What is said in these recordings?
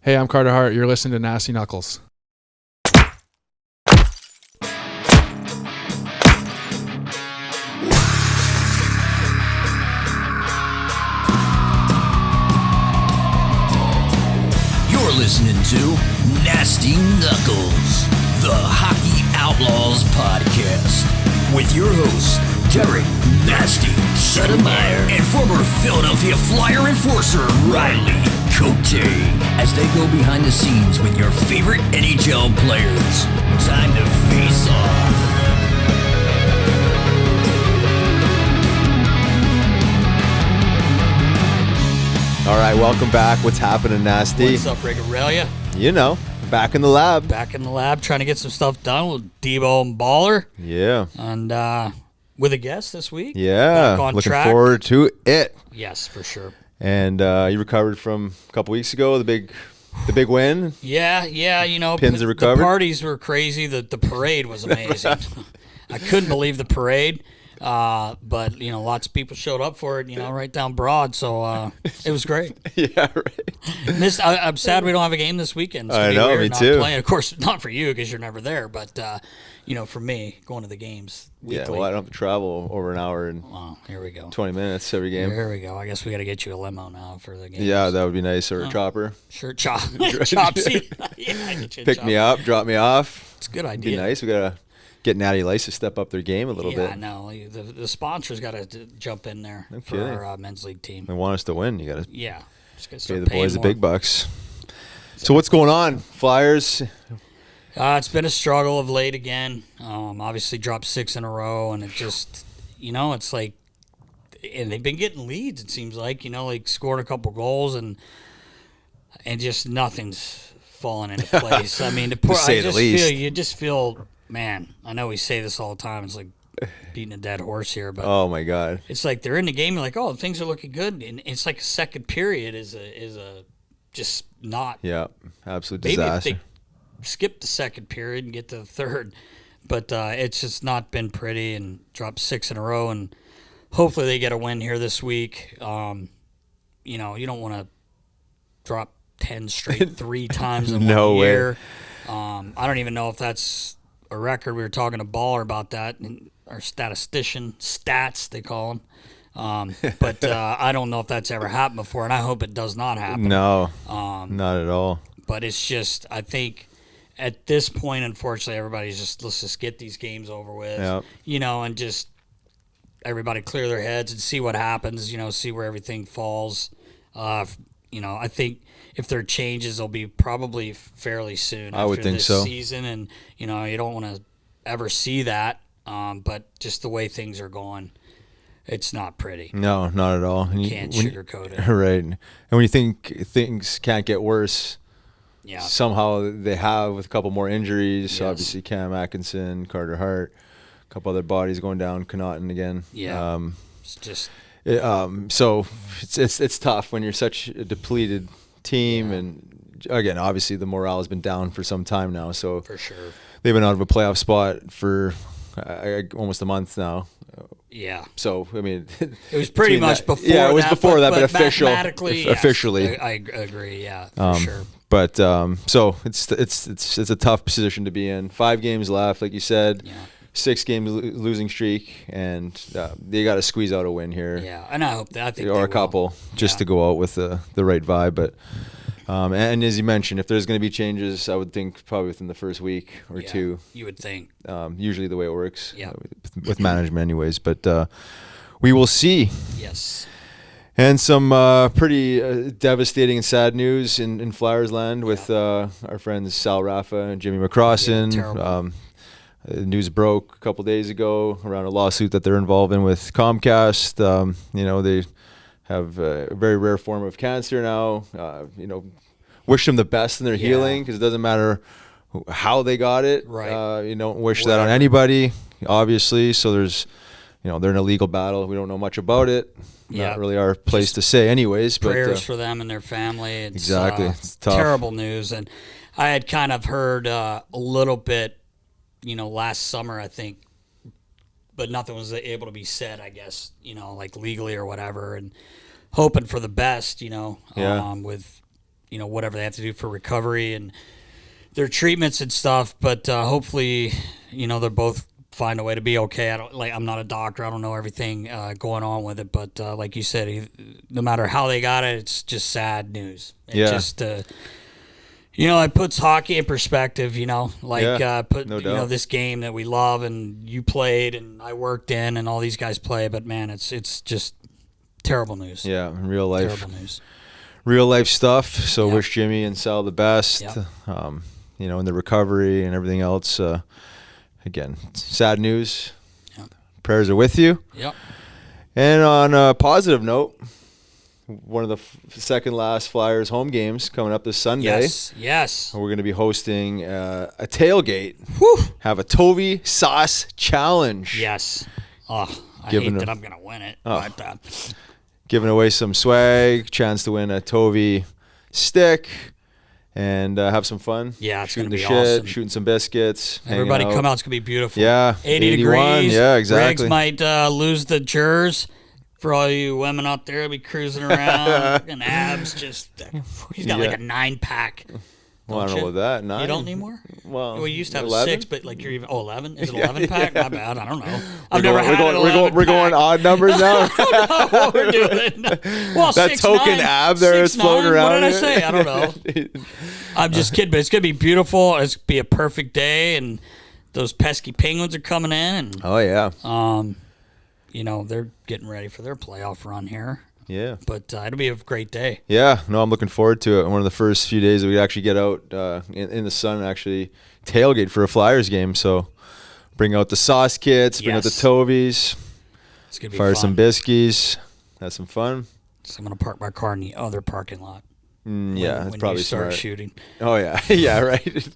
Hey, I'm Carter Hart. You're listening to Nasty Knuckles. You're listening to Nasty Knuckles, the Hockey Outlaws podcast, with your hosts, Derek Nasty Settlemyre and former Philadelphia Flyer enforcer Riley Cote, as they go behind the scenes with your favorite NHL players. Time to face off. All right, welcome back. What's happening, Nasty? What's up, Rick Aurelia? You know, back in the lab. Back in the lab trying to get some stuff done with Debo and Baller. Yeah. And with a guest this week. Yeah. Back on Looking track. forward to it. Yes, for sure. And you recovered from a couple weeks ago, the big win. Yeah, you know, Pins are recovered. The parties were crazy. The parade was amazing. I couldn't believe the parade. But, you know, lots of people showed up for it, you know, right down Broad. So it was great. Yeah, right. I'm sad we don't have a game this weekend. It's gonna I be know, weird me not too. Playing. Of course, not for you because you're never there. But, you know, for me, going to the games weekly. Yeah, well, I don't have to travel over an hour and Oh, here we go. 20 minutes every game. Here we go. I guess we got to get you a limo now for the game. Yeah, that would be nice. Or a chopper. Sure, Chopsy. Yeah, get you a Pick me chopper. up, drop me off. It's a good It'd be idea. nice. We got to get Natty Lice to step up their game a little Yeah, bit. no, the sponsors got to jump in there for kidding. our men's league team. They want us to win. You got to Yeah, just gotta pay start the paying boys the more. big bucks. So what's going on? Flyers? It's been a struggle of late again. Obviously dropped 6 in a row, and it just, you know, it's like, and they've been getting leads. It seems like, you know, like scored a couple goals and just nothing's falling into place. I mean, you just feel, man. I know we say this all the time. It's like beating a dead horse here, but Oh my God. it's like they're in the game. You're like, oh, things are looking good, and it's like a second period is a just not. Yeah, absolute Maybe disaster. if they skip the second period and get to the third, but it's just not been pretty, and dropped 6 in a row, and hopefully they get a win here this week. You know, you don't want to drop 10 straight 3 times in No one way. year. I don't even know if that's a record. We were talking to Baller about that, and our statistician, stats they call him. But I don't know if that's ever happened before, and I hope it does not happen. No, not at all. But it's just, I think at this point, unfortunately, everybody's just, let's just get these games over with, Yep. you know, and just everybody clear their heads and see what happens, you know, see where everything falls. You know, I think if there are changes, they'll be probably fairly soon I would after think this so. season. And, you know, you don't want to ever see that. But just the way things are going, it's not pretty. No, not at all. And Can't when sugarcoat it. Right. And when you think things can't get worse, Yeah. somehow they have with a couple more injuries. Yes. Obviously, Cam Atkinson, Carter Hart, a couple other bodies going down, Connaughton again. Yeah. It's just, So it's tough when you're such a depleted team, and again, obviously the morale has been down for some time now. So for sure. they've been out of a playoff spot for almost a month now. Yeah. So I mean, It was pretty between much that- before. Yeah, it was before that, but official. Mathematically, yes. Officially. I agree. Yeah, for sure. But so it's a tough position to be in. 5 games left, like you said. Yeah. 6 games losing streak, and they got to squeeze out a win here, Yeah, and I hope that. I think or they a will. couple, just Yeah. to go out with the right vibe. But and as you mentioned, if there's going to be changes, I would think probably within the first week or Yeah, two. You would think. Usually the way it works. Yeah. With management, anyways. But we will see. Yes. And some pretty devastating and sad news in Flyers land with our friends Sal Rafa and Jimmy McCrossan. Yeah, terrible. News broke a couple days ago around a lawsuit that they're involved in with Comcast. You know, they have a very rare form of cancer now. You know, wish them the best in their healing, because it doesn't matter how they got it. Right. You don't wish that on anybody, obviously. So there's, you know, they're in a legal battle. We don't know much about it. Yeah. Not really our place to say anyways. But Prayers for them and their family. It's, exactly. It's tough. Terrible news. And I had kind of heard a little bit, you know, last summer, I think, but nothing was able to be said, I guess, you know, like legally or whatever, and hoping for the best, you know, Yeah. with whatever they have to do for recovery and their treatments and stuff. But hopefully, they're both find a way to be okay. I'm not a doctor. I don't know everything going on with it, but like you said, no matter how they got it, it's just sad news. It puts hockey in perspective, this game that we love and you played and I worked in and all these guys play, but man, it's just terrible news. Yeah, in real life. Terrible news. Real life stuff. So wish Jimmy and Sal the best, in the recovery and everything else. Again, sad news. Yep. Prayers are with you. Yep. And on a positive note, one of the second last Flyers home games coming up this Sunday. Yes. We're going to be hosting a tailgate. Whew. Have a Tovi Sauce Challenge. Yes. Oh, I hate that I'm going to win it. But, giving away some swag, chance to win a Tovi stick, and have some fun. Yeah, it's going to be awesome. awesome. Shooting some biscuits. Everybody come out. It's going to be beautiful. Yeah. 80 81, degrees. Yeah, exactly. Regs might lose the jers. For all you women out there, be cruising around and abs he's got like a 9-pack. Well, I don't know about that. 9? You don't anymore? Well, you used to have 11? 6, but like you're even 11? Is it 11-pack? My bad. I don't know. We're going odd numbers now. I don't know what we're doing. Well, that 6'9", token ab there is floating around. What did I say? I don't know. I'm just kidding, but it's gonna be beautiful. It's gonna be a perfect day, and those pesky Penguins are coming in. And oh yeah. They're getting ready for their playoff run here. Yeah. But it'll be a great day. Yeah. No, I'm looking forward to it. One of the first few days that we actually get out in the sun and actually tailgate for a Flyers game. So bring out the sauce kits, bring out the Tovies. It's going to be fire fun. some biscuits, have some fun. So I'm going to park my car in the other parking lot. That's probably you start smart. shooting. Oh yeah, yeah, right.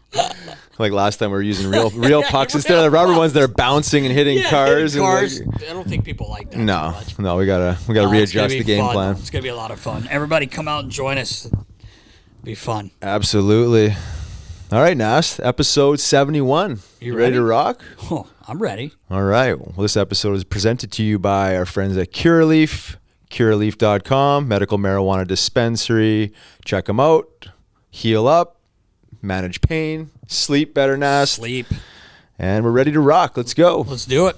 Like last time we were using real pucks instead of the rubber ones that are bouncing and hitting cars. Cars. And I don't think people like that. No, we gotta readjust the game plan. It's gonna be a lot of fun. Everybody, come out and join us. It'll be fun. Absolutely. All right, Nast, episode 71. You ready to rock? Oh, I'm ready. All right. Well, this episode is presented to you by our friends at Curaleaf. Curaleaf.com, medical marijuana dispensary. Check them out. Heal up, manage pain, sleep better, Nast. Sleep. And we're ready to rock. Let's go. Let's do it.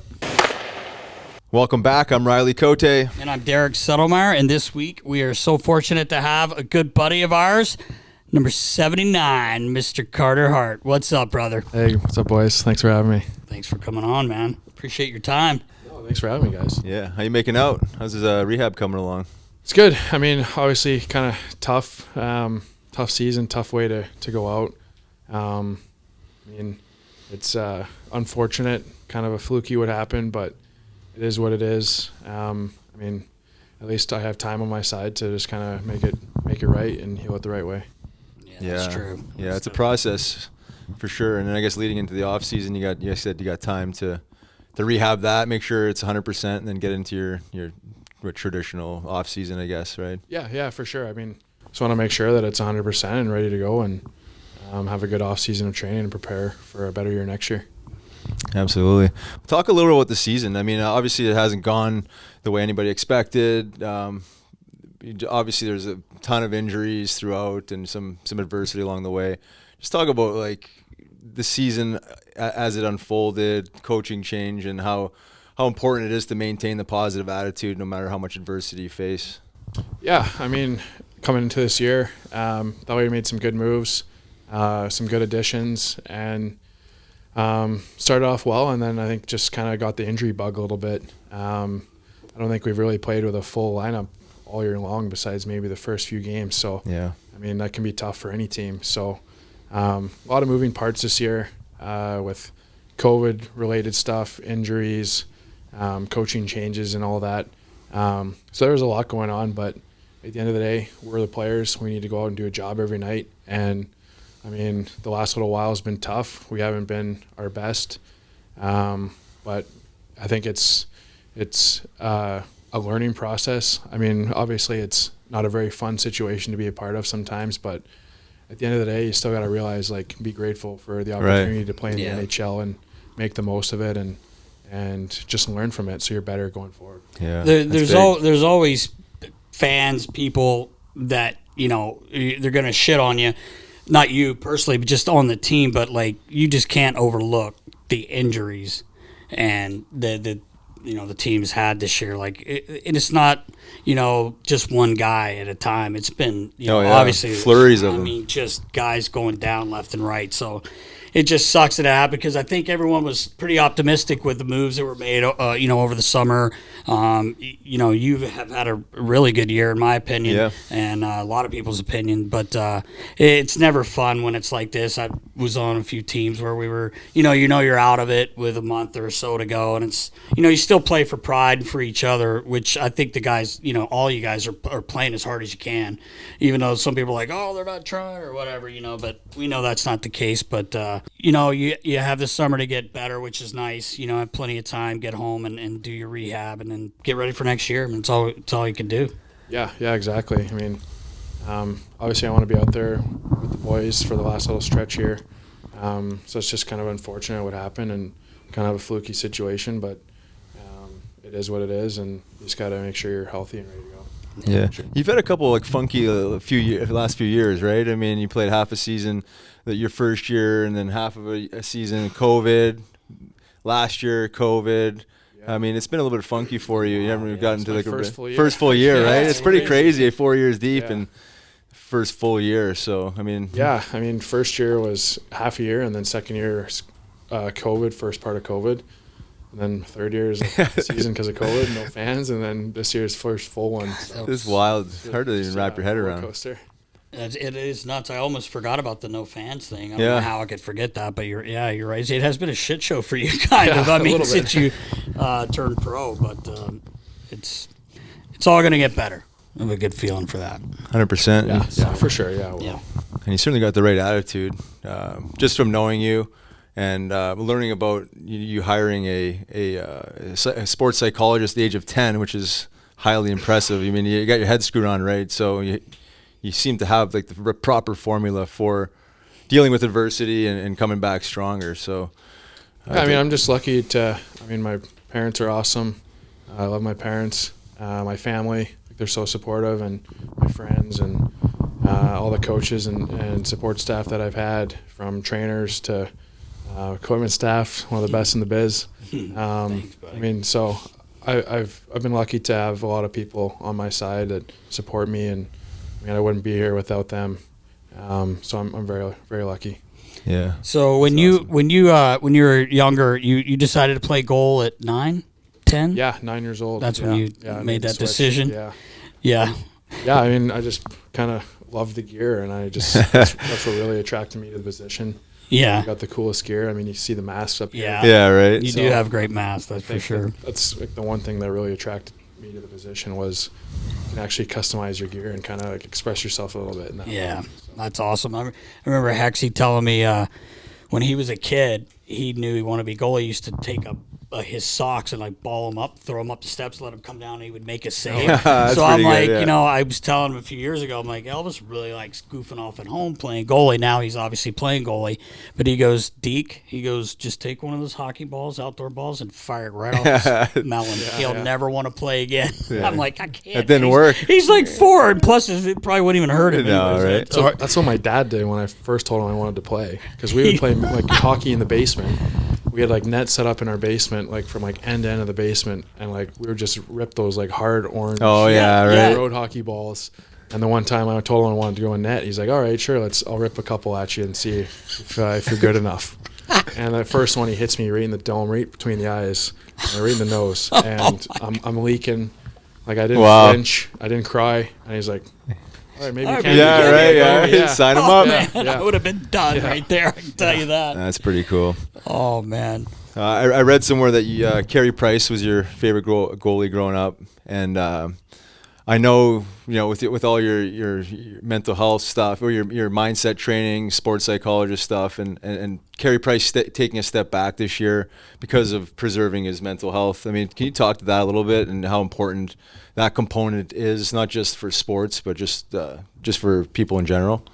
Welcome back. I'm Riley Cote. And I'm Derek Settlemyre. And this week we are so fortunate to have a good buddy of ours, number 79, Mr. Carter Hart. What's up, brother? Hey, what's up, boys? Thanks for having me. Thanks for coming on, man. Appreciate your time. Thanks for having me, guys. Yeah. How you making out? How's his rehab coming along? It's good. I mean, obviously kind of tough. Tough season, tough way to go out. I mean, it's unfortunate, kind of a fluky what happened, but it is what it is. I mean, at least I have time on my side to just kind of make it right and heal it the right way. Yeah, that's true. Yeah, it's a process for sure. And then I guess leading into the off season, you got time to rehab that, make sure it's 100%, and then get into your traditional off season, I guess, right? Yeah, for sure. I mean, just want to make sure that it's 100% and ready to go, and have a good off season of training and prepare for a better year next year. Absolutely. Talk a little bit about the season. I mean, obviously it hasn't gone the way anybody expected. Obviously there's a ton of injuries throughout and some adversity along the way. Just talk about like the season as it unfolded, coaching change, and how important it is to maintain the positive attitude no matter how much adversity you face. Yeah, I mean, coming into this year, thought we made some good moves, some good additions, and started off well, and then I think just kind of got the injury bug a little bit. I don't think we've really played with a full lineup all year long besides maybe the first few games. So, yeah, I mean, that can be tough for any team. So a lot of moving parts this year with COVID-related stuff, injuries, coaching changes and all that. So there's a lot going on, but at the end of the day, we're the players. We need to go out and do a job every night. And, I mean, the last little while has been tough. We haven't been our best. But I think it's a learning process. I mean, obviously it's not a very fun situation to be a part of sometimes, but at the end of the day, you still got to realize, like, be grateful for the opportunity to play in the NHL and make the most of it and just learn from it so you're better going forward. Yeah. There's always fans, people that, they're going to shit on you. Not you personally, but just on the team. But, like, you just can't overlook the injuries and the team's had this year. Like, and it's not, just one guy at a time. It's been, obviously flurries of them. I mean, just guys going down left and right. So it just sucks that it happened because I think everyone was pretty optimistic with the moves that were made, over the summer. You have had a really good year, in my opinion, and a lot of people's opinion. But it's never fun when it's like this. I was on a few teams where we were, you're out of it with a month or so to go, and it's, you still play for pride and for each other, which I think the guys, all you guys are playing as hard as you can, even though some people are like, oh, they're not trying or whatever, but we know that's not the case. But you have the summer to get better, which is nice. Have plenty of time, get home and do your rehab, and then get ready for next year. I mean, it's all you can do. Yeah, exactly. I mean, obviously I want to be out there with the boys for the last little stretch here. So it's just kind of unfortunate what happened and kind of a fluky situation, but it is what it is, and you just got to make sure you're healthy and ready to go. Yeah, you've had a couple like funky last few years, right? I mean, you played half a season your first year, and then half of a season COVID. Last year, COVID. Yeah. I mean, it's been a little bit funky for you. You haven't really gotten to like first full year, right? It's pretty crazy. 4 years deep and first full year. So I mean, first year was half a year, and then second year, COVID, first part of COVID. And then third year is season because of COVID, no fans, and then this year's first full one. So this is wild. It's hard to even wrap your head around. Coaster. It is nuts. I almost forgot about the no fans thing. I don't know how I could forget that, but you're right. It has been a shit show for you, kind of. I mean, since you turned pro, but it's all going to get better. I have a good feeling for that. 100%. Yeah, for sure. Yeah. And you certainly got the right attitude, just from knowing you. And learning about you hiring a sports psychologist at the age of 10, which is highly impressive. I mean, you got your head screwed on right, so you seem to have like the proper formula for dealing with adversity and coming back stronger. So, I'm just lucky to. I mean, my parents are awesome. I love my parents, my family. They're so supportive, and my friends and all the coaches and support staff that I've had, from trainers to equipment staff, one of the best in the biz. Thanks, buddy. I mean, so I've been lucky to have a lot of people on my side that support me, and I mean, I wouldn't be here without them. So I'm very, very lucky. Yeah. So when you were younger, you decided to play goal at 9, 10? Yeah, 9 years old. That's when you made that decision. Yeah. I mean, I just kind of loved the gear, and that's what really attracted me to the position. Yeah. You got the coolest gear. I mean, you see the masks up here. Yeah, right. You do have great masks, that's for sure. That's like the one thing that really attracted me to the position was you can actually customize your gear and kind of like express yourself a little bit. That's awesome. I remember Hexy telling me when he was a kid, he knew he wanted to be goalie. He used to take his socks and like ball them up, throw them up the steps, let him come down, and he would make a save. So I'm like, I was telling him a few years ago, I'm like, Elvis really likes goofing off at home playing goalie. Now he's obviously playing goalie, but he goes, Deke, just take one of those hockey balls, outdoor balls, and fire it right off his melon. He'll never want to play again. I'm like, I can't. It didn't work. He's like 4, and plus it probably wouldn't even hurt him. No, right? So that's what my dad did when I first told him I wanted to play, because we would play like hockey in the basement. We had like nets set up in our basement, like from like end to end of the basement, and like we would just rip those like hard orange road hockey balls. And the one time I told him I wanted to go in net, he's like, "All right, sure, I'll rip a couple at you and see if you're good enough." And the first one, he hits me right in the dome, right between the eyes, and right in the nose, and I'm leaking. Like I didn't flinch, I didn't cry, and he's like, "All right, maybe you can." Sign him up. Man, I would have been done right there. I can tell you that. That's pretty cool. Oh man. I read somewhere that Carey Price was your favorite goalie growing up, and I know with all your mental health stuff or your mindset training, sports psychologist stuff, and Carey Price taking a step back this year because of preserving his mental health. I mean, can you talk to that a little bit and how important that component is, not just for sports but just for people in general?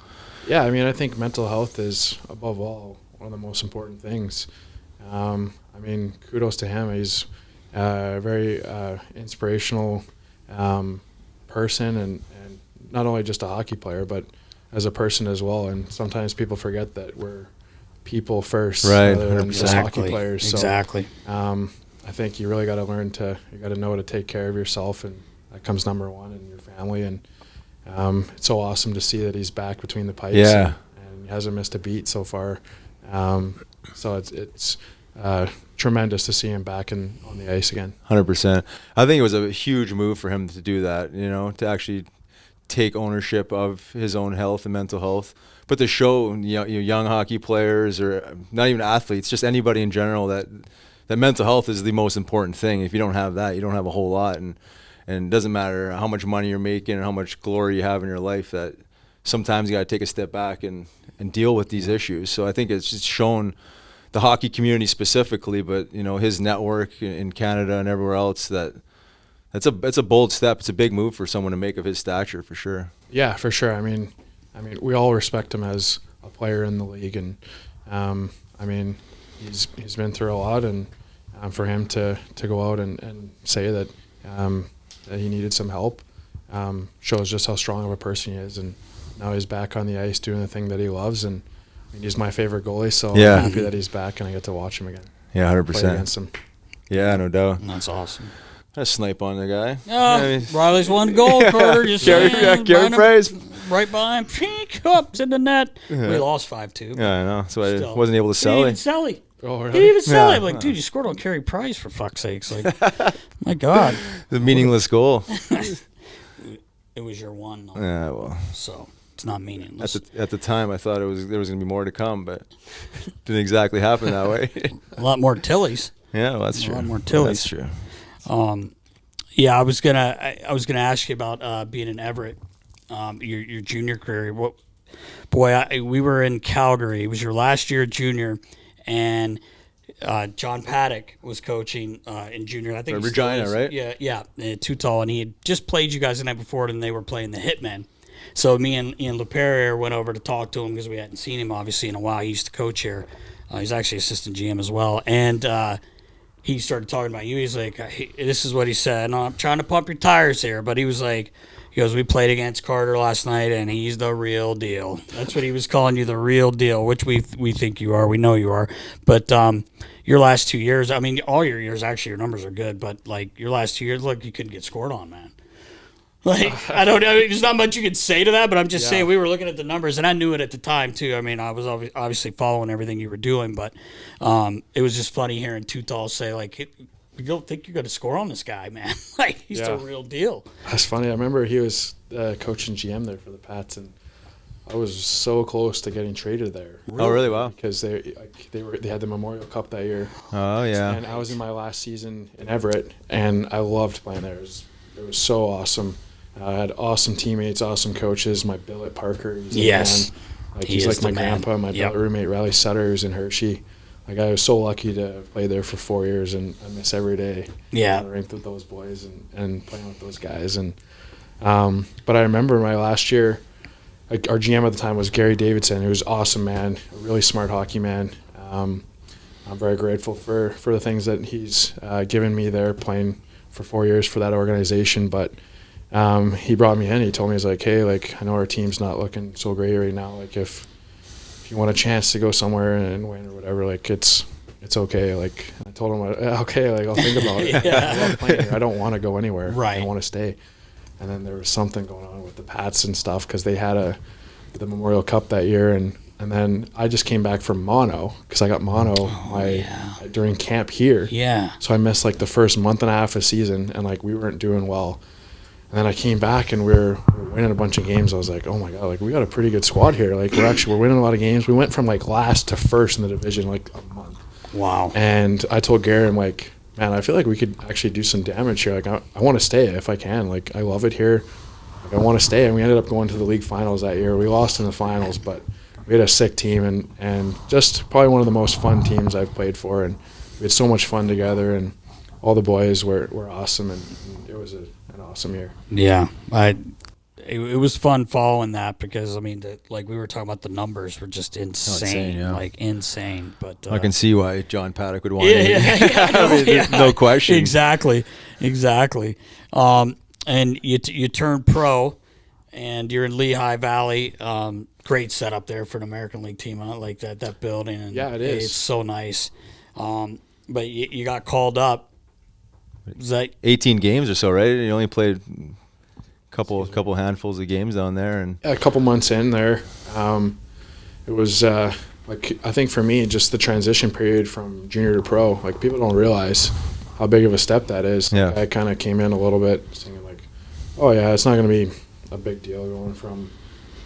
Yeah, I mean, I think mental health is above all one of the most important things. I mean, kudos to him. He's a very inspirational person and not only just a hockey player, but as a person as well. And sometimes people forget that we're people first, Right, rather than just hockey Exactly. players. So, Exactly. I think you really got to learn you got to know how to take care of yourself, and that comes number one, and your family. And it's so awesome to see that he's back between the pipes. Yeah. And he hasn't missed a beat so far. So it's tremendous to see him back on the ice again. 100%. I think it was a huge move for him to do that, to actually take ownership of his own health and mental health, but to show young hockey players, or not even athletes, just anybody in general, that mental health is the most important thing. If you don't have that, you don't have a whole lot. And it doesn't matter how much money you're making or how much glory you have in your life, that sometimes you got to take a step back and deal with these issues. So I think it's just shown the hockey community specifically, but his network in Canada and everywhere else, it's a bold step. It's a big move for someone to make of his stature, for sure. Yeah, for sure. I mean, we all respect him as a player in the league, and he's been through a lot, and for him to go out and say that he needed some help shows just how strong of a person he is. And now he's back on the ice doing the thing that he loves, and he's my favorite goalie, so Yeah. I'm happy that he's back and I get to watch him again. Yeah, Play 100%. against him. Yeah, no doubt. That's awesome. I snipe on the guy. Riley's one goal, Carter. Just Carey saying, praise. right behind him. Cups in the net. We lost 5-2. Yeah, I know. So Still. I wasn't able to He didn't sell even it. sell it. Oh, He really? didn't even sell Yeah. it. I'm like, dude, you scored on Carey Price, for fuck's sakes. Like, my God. The meaningless goal. It was your one, though, Yeah, well, so it's not meaningless. at the time I thought there was going to be more to come, but didn't exactly happen that way. A lot more Tillies. Yeah, well, that's true. A lot more Well, Tillies. that's true. Yeah, I was gonna ask you about being in Everett, your junior career. We were in Calgary. It was your last year junior, and John Paddock was coaching in junior. I think he still Regina, is. right? Yeah, Too Tall, and he had just played you guys the night before, and they were playing the Hitmen. So me and Ian LePerrier went over to talk to him because we hadn't seen him obviously in a while. He used to coach here. He's actually assistant GM as well, and he started talking about you. He's like, this is what he said. No, I'm trying to pump your tires here, but he was like, he goes, we played against Carter last night, and he's the real deal. That's what he was calling you, the real deal, which we think you are. We know you are. But your last 2 years, I mean, all your years, actually, your numbers are good, but, like, your last 2 years, look, you couldn't get scored on, man. Like, I don't know. There's not much you could say to that, but I'm just saying we were looking at the numbers, and I knew it at the time, too. I mean, I was obviously following everything you were doing, but it was just funny hearing Too Tall say, like, you don't think you're going to score on this guy, man. Like, he's the real deal. That's funny. I remember he was coach and GM there for the Pats, and I was so close to getting traded there. Oh, really? Wow. Because they had the Memorial Cup that year. Oh, yeah. And I was in my last season in Everett, and I loved playing there. It was so awesome. I had awesome teammates, awesome coaches. My billet Parker, he's Yes. the man. Like, He he's is like the my man. grandpa. My Yep. billet roommate Riley Sutter, who's in Hershey. Like, I was so lucky to play there for 4 years, and I miss every day. Yeah. On the rink with those boys and playing with those guys. And but I remember my last year, like, our GM at the time was Gary Davidson, who was awesome, man, a really smart hockey man. I'm very grateful for the things that he's given me there, playing for 4 years for that organization. But he brought me in. He told me, he's like, hey, like, I know our team's not looking so great right now. Like, if you want a chance to go somewhere and win or whatever, like, it's okay. Like, I told him, okay, like, I'll think about it. I love playing here. I don't want to go anywhere. Right. I want to stay. And then there was something going on with the Pats and stuff because they had the Memorial Cup that year, and then I just came back from mono because I got mono during camp here. Yeah. So I missed like the first month and a half of season, and like we weren't doing well. And then I came back and we were winning a bunch of games. I was like, oh my God, like we got a pretty good squad here. Like we're winning a lot of games. We went from like last to first in the division like a month. Wow. And I told Gary, I'm like, man, I feel like we could actually do some damage here. Like I want to stay if I can. Like I love it here. Like I want to stay. And we ended up going to the league finals that year. We lost in the finals, but we had a sick team and just probably one of the most fun teams I've played for. And we had so much fun together, and all the boys were awesome, and it was an awesome year. Yeah, it was fun following that because, I mean, like we were talking about, the numbers were just insane, yeah. like insane. But I can see why John Paddock would want no question. Exactly. And you turned pro, and you're in Lehigh Valley. Great setup there for an American League team. I like that building. And Yeah, it is. It's so nice. But you got called up. Was that 18 games or so, right? You only played a couple handfuls of games down there, and a couple months in there. It was like, I think for me, just the transition period from junior to pro. Like, people don't realize how big of a step that is. Yeah. Like, I kind of came in a little bit thinking like, oh yeah, it's not going to be a big deal going from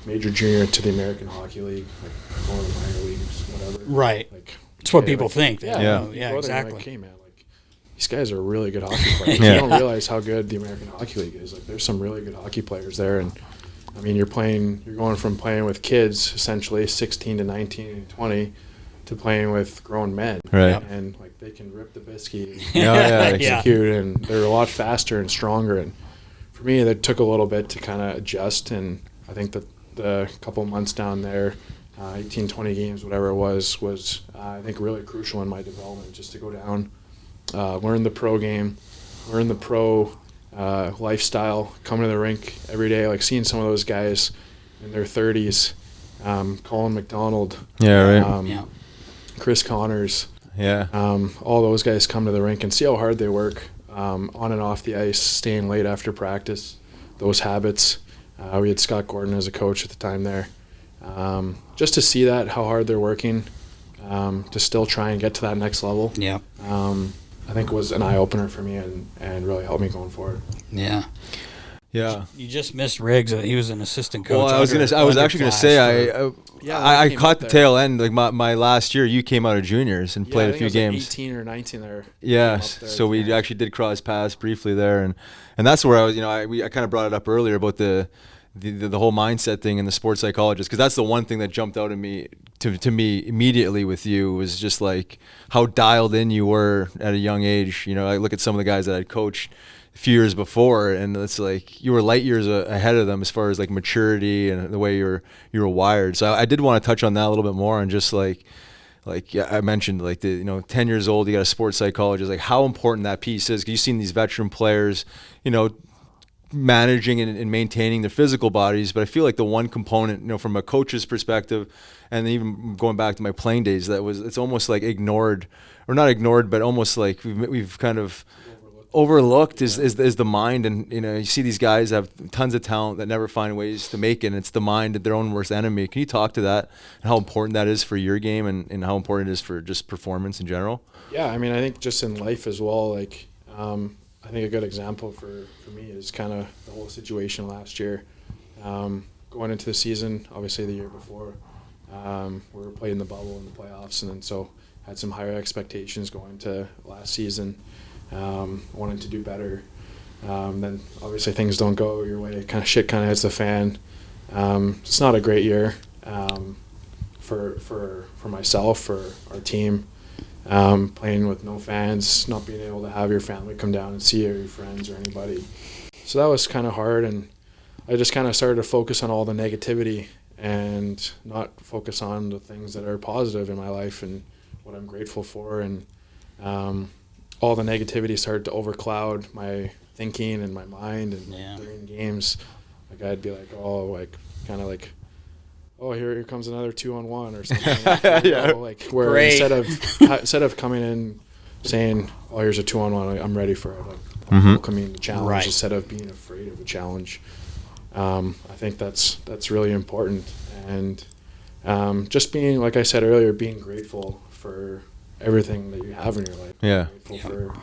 major junior to the American Hockey League, like going to the minor leagues, whatever. right? Like, It's what yeah, people like, think. Yeah, Yeah. you go there and Exactly. Like, hey man, like, these guys are really good hockey players. Yeah. You don't realize how good the American Hockey League is. Like, there's some really good hockey players there, and I mean, you're going from playing with kids, essentially 16 to 19 and 20, to playing with grown men. Right. Yep. And like, they can rip the biscuit and yeah, execute, and they're a lot faster and stronger. And for me, that took a little bit to kind of adjust. And I think that the couple months down there, 18, 20 games, whatever it was I think really crucial in my development, just to go down, learn the pro game, learn the pro lifestyle, coming to the rink every day, like seeing some of those guys in their 30s, Colin McDonald, Yeah, right. Yeah. Chris Connors, Yeah. all those guys come to the rink and see how hard they work on and off the ice, staying late after practice, those habits. We had Scott Gordon as a coach at the time there. Just to see that, how hard they're working, to still try and get to that next level, Yeah. I think was an eye-opener for me and really helped me going forward. Yeah. Yeah. You just missed Riggs. He was an assistant coach. Well, I was actually gonna say I came caught up the there. tail end. Like my last year, you came out of juniors and played I a think few I was like games. 18 or 19 there. Yeah, Came up there so at we the end. actually did cross paths briefly there, and that's where I was. I kind of brought it up earlier about the whole mindset thing and the sports psychologist, because that's the one thing that jumped out at me to me immediately with you, was just like how dialed in you were at a young age. I look at some of the guys that I'd coached a few years before, and it's like you were light years ahead of them as far as like maturity and the way you were wired. So I did want to touch on that a little bit more, and just like yeah, I mentioned, like 10 years old, you got a sports psychologist, like how important that piece is. 'Cause you've seen these veteran players, managing and maintaining their physical bodies, but I feel like the one component, from a coach's perspective, and even going back to my playing days, it's almost like ignored, or not ignored, but almost like we've kind of overlooked is the mind. And you see these guys have tons of talent that never find ways to make it, and it's the mind, their own worst enemy. Can you talk to that and how important that is for your game, and how important it is for just performance in general? Yeah, I mean, I think just in life as well, like, I think a good example for me is kind of the whole situation last year. Going into the season, obviously the year before, we were playing the bubble in the playoffs, and then so had some higher expectations going to last season, wanted to do better. Then obviously things don't go your way, shit hits the fan. It's not a great year for myself, for our team. Playing with no fans, not being able to have your family come down and see you, or your friends or anybody. So that was kind of hard, and I just kind of started to focus on all the negativity and not focus on the things that are positive in my life and what I'm grateful for. And all the negativity started to overcloud my thinking and my mind. And during games, like, I'd be like, oh, here comes another 2-on-1 or something. Yeah. Where Great. instead of coming in saying, oh, here's a 2-on-1, I'm ready for it, welcoming the challenge, Right. instead of being afraid of a challenge. I think that's really important. And just being, like I said earlier, being grateful for everything that you have in your life. Yeah. Grateful for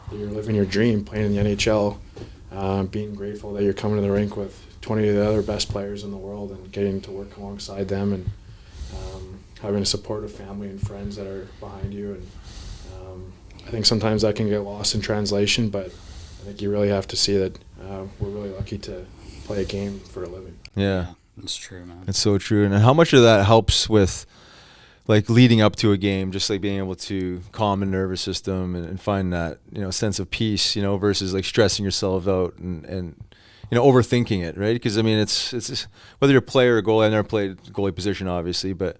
that you're living your dream, playing in the NHL. Being grateful that you're coming to the rink with 20 of the other best players in the world and getting to work alongside them, and having a supportive family and friends that are behind you. And I think sometimes that can get lost in translation, but I think you really have to see that we're really lucky to play a game for a living. Yeah. That's true, man. It's so true. And how much of that helps with, like, leading up to a game, just like being able to calm the nervous system and find that, sense of peace, versus like stressing yourself out and overthinking it, right? Because I mean, it's just, whether you're a player or a goalie. I never played goalie position, obviously, but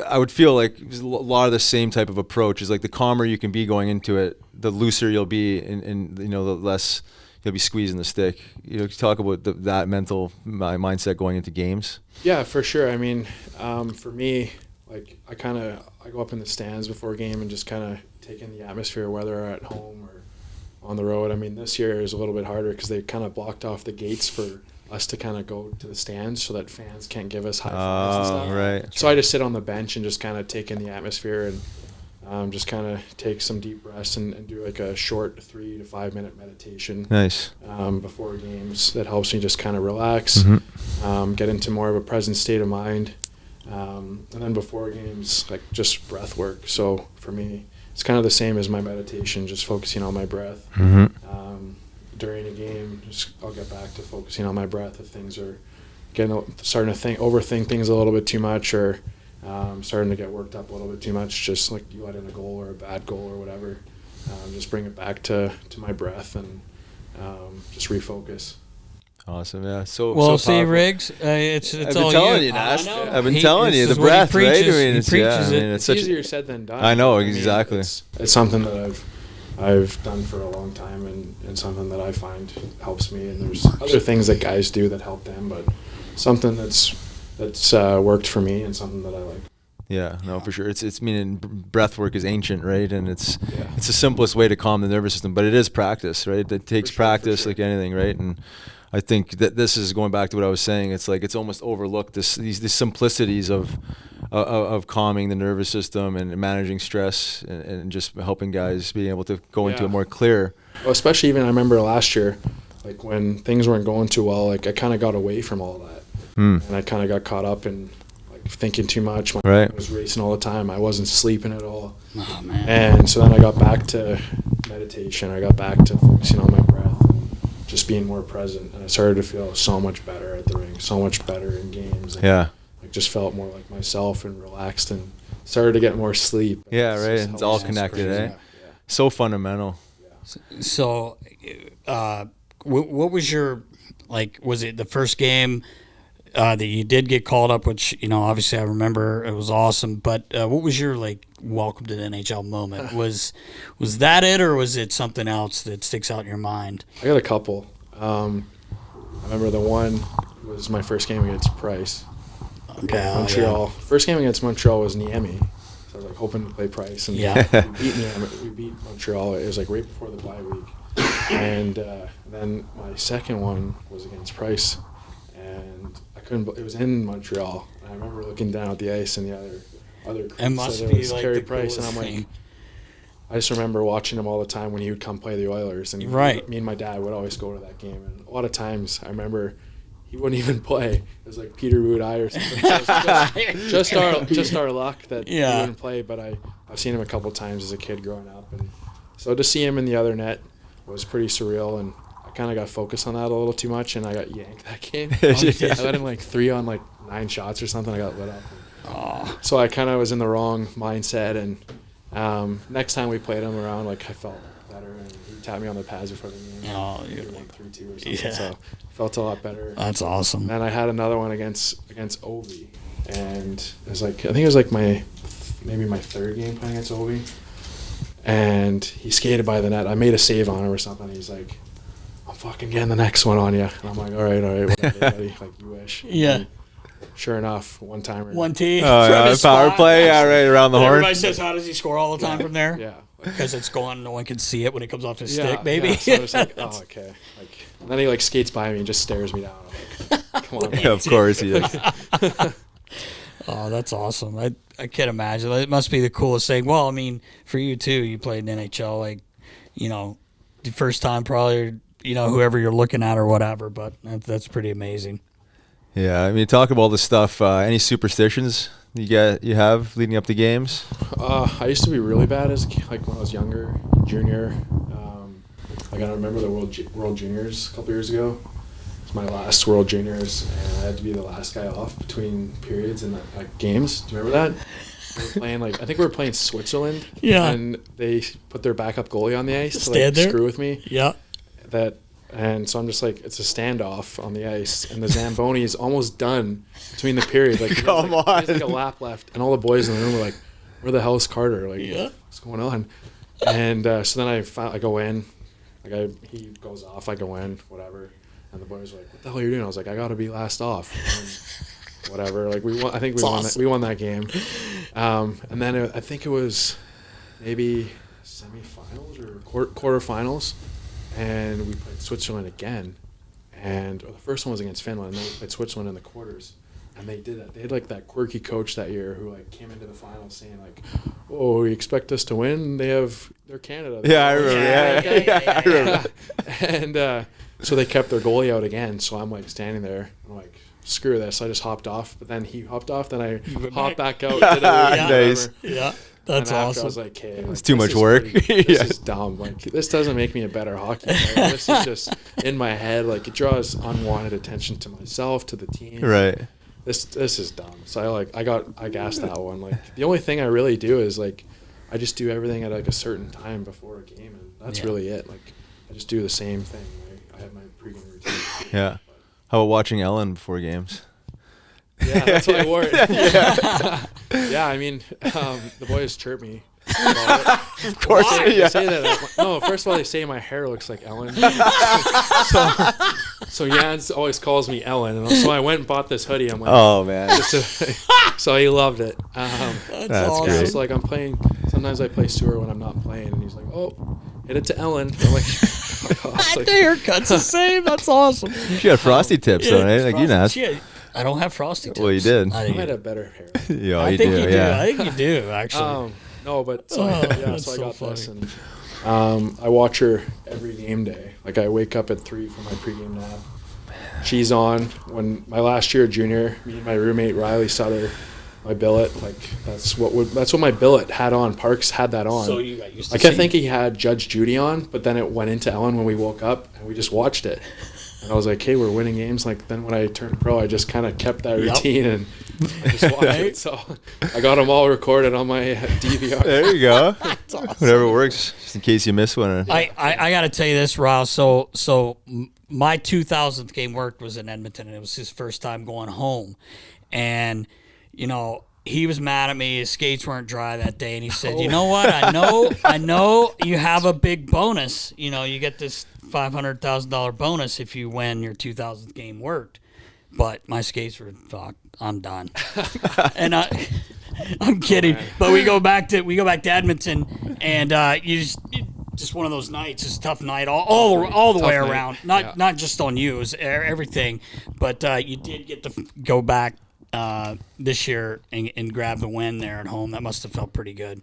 I would feel like a lot of the same type of approach is like the calmer you can be going into it, the looser you'll be, and the less he'll be squeezing the stick. You know, talk about that mental mindset going into games. Yeah, for sure. I mean, for me, like I go up in the stands before a game and just kind of take in the atmosphere, whether at home or on the road. I mean, this year is a little bit harder because they kind of blocked off the gates for us to kind of go to the stands so that fans can't give us high fives and stuff. Right. So I just sit on the bench and just kind of take in the atmosphere and just kind of take some deep breaths and do like a short 3 to 5 minute meditation. Nice. Before games. That helps me just kind of relax, get into more of a present state of mind. And then before games, like just breath work. So for me, it's kind of the same as my meditation, just focusing on my breath. During a game, I'll get back to focusing on my breath if things are starting to overthink things a little bit too much, or starting to get worked up a little bit too much, just like you let in a goal or a bad goal or whatever. Just bring it back to my breath and just refocus. Awesome, yeah. Riggs, it's I've all been telling you, Nast. I've been telling you the breath, right? I mean, it's easier said than done. I know, mean, exactly. It's something that I've done for a long time, and something that I find helps me. And there's other things that guys do that help them, but something that's worked for me and something that I like. Yeah, no, for sure. It's meaning breath work is ancient, right? And it's the simplest way to calm the nervous system, but it is practice, right? It takes practice like anything, right? And I think that this is going back to what I was saying. It's like it's almost overlooked these simplicities of calming the nervous system and managing stress and just helping guys being able to go into a more clear. Well, especially even I remember last year, like when things weren't going too well, like I kind of got away from all that, and I kind of got caught up in like thinking too much. My mind was racing all the time. I wasn't sleeping at all. Oh man! And so then I got back to meditation. I got back to focusing on my breath. Just being more present, and I started to feel so much better at the rink, so much better in games. And I just felt more like myself and relaxed, and started to get more sleep. Yeah, right. It's all connected, eh? Yeah. So fundamental. Yeah. So, what was your was it the first game that you did get called up? Which obviously I remember, it was awesome. But what was your welcome to the NHL moment? Was that it, or was it something else that sticks out in your mind? I got a couple. I remember the one was my first game against Price. Okay, Montreal. First game against Montreal was Niemi. So I was hoping to play Price, and we beat Niemi. We beat Montreal. It was right before the bye week, and then my second one was against Price, and I couldn't. It was in Montreal. And I remember looking down at the ice, and the other it must be Carey the Price, and I'm thing. I just remember watching him all the time when he would come play the Oilers, and me and my dad would always go to that game. And a lot of times, I remember he wouldn't even play. It was like Peter Wood-I or something. So just our luck that he wouldn't play. But I've seen him a couple times as a kid growing up, and so to see him in the other net was pretty surreal. And I kind of got focused on that a little too much, and I got yanked that game. I let him 3 on 9 shots or something. I got lit up. So I kind of was in the wrong mindset, and next time we played him around, I felt better, and he tapped me on the pads before the game. Oh, you're 3-2 or something. So felt a lot better. That's awesome. And I had another one against Ovi, and it was I think it was maybe my third game playing against Ovi, and he skated by the net. I made a save on him or something. He's like, "I'm fucking getting the next one on you," and I'm like, "All right, whatever, buddy, you wish." Yeah. And sure enough, one timer. One T. Power play, right around the horn. Everybody says, how does he score all the time from there? Yeah. Because it's going, no one can see it when it comes off his stick, maybe. Yeah. So I was oh, okay. And then he skates by me and just stares me down. I'm like, come on, man. Yeah, of course he is. Oh, that's awesome. I can't imagine. It must be the coolest thing. Well, I mean, for you too, you played in NHL, the first time probably, whoever you're looking at or whatever, but that's pretty amazing. Yeah, I mean, talk about all this stuff. Any superstitions you have leading up to games? I used to be really bad as when I was younger, junior. I remember the World Juniors a couple years ago. It was my last World Juniors, and I had to be the last guy off between periods in the games. Do you remember that? We were playing I think we were playing Switzerland. Yeah. And they put their backup goalie on the ice Stand to there? screw with me. Yeah. And so I'm just it's a standoff on the ice, and the Zamboni is almost done between the periods. Come on. There's a lap left, and all the boys in the room were like, "Where the hell is Carter? What's going on?" And so then I go in, He goes off, I go in, whatever. And the boys were like, what the hell are you doing? I was like, I got to be last off. And whatever. Like, we won. I think we won that game. And then I think it was maybe semifinals or quarterfinals. And we played Switzerland again. And the first one was against Finland. And then we played Switzerland in the quarters. And they did that. They had like that quirky coach that year who like came into the finals saying like, "Oh, you expect us to win? They're Canada." Yeah, I remember. Yeah, I remember. And so they kept their goalie out again. So I'm like standing there. I'm like, screw this. I just hopped off. But then he hopped off. Then I hopped back out. Nice. Yeah. That's and awesome. I was like, "Okay, it's too much work. This is dumb. Like, this doesn't make me a better hockey player. This is just in my head. Like, it draws unwanted attention to myself, to the team. Right. This is dumb." So I gassed that one. Like, the only thing I really do is like, I just do everything at like a certain time before a game, and that's really it. Like, I just do the same thing. I have my pregame routine. Yeah. How about watching Ellen before games? Yeah, that's why I wore it. Yeah, I mean, the boys chirp me about it. Of course. They say that. No, first of all, they say my hair looks like Ellen. So Jans always calls me Ellen. And so I went and bought this hoodie. I'm like, oh, man. So he loved it. That's awesome. great. So like I'm playing. Sometimes I play Sewer when I'm not playing, and he's like, "Oh, hit it to Ellen." I'm like, The haircut's the same. That's awesome. You had frosty tips, though, right? Like, you know. I don't have frosty tips. Well, you did. I might have better hair. Yeah, I you think do. you do. Yeah. I think you do, actually. No, but so I got so this, and I watch her every game day. Like, I wake up at 3 for my pregame nap. She's on. When my last year junior, me and my roommate Riley Sutter, my billet, like that's what my billet had on. Parks had that on. So you got used to I kept seeing- thinking he had Judge Judy on, but then it went into Ellen when we woke up, and we just watched it. And I was like, "Hey, we're winning games." Like, then when I turned pro, I just kind of kept that routine and just watched it. So I got them all recorded on my DVR. There you go. awesome. Whatever works, just in case you miss one. I got to tell you this, Rouse. So my 2000th game worked was in Edmonton, and it was his first time going home. And, you know, he was mad at me. His skates weren't dry that day, and he said, "You know what? I know you have a big bonus. You know, you get this $500,000 bonus if you win your 2000th game worked. But my skates were fucked. I'm done." And I'm kidding, but we go back to Edmonton, and you just one of those nights. It's a tough night all the way around. Not just on you, it was everything. But you did get to go back this year and grab the win there at home. That must have felt pretty good.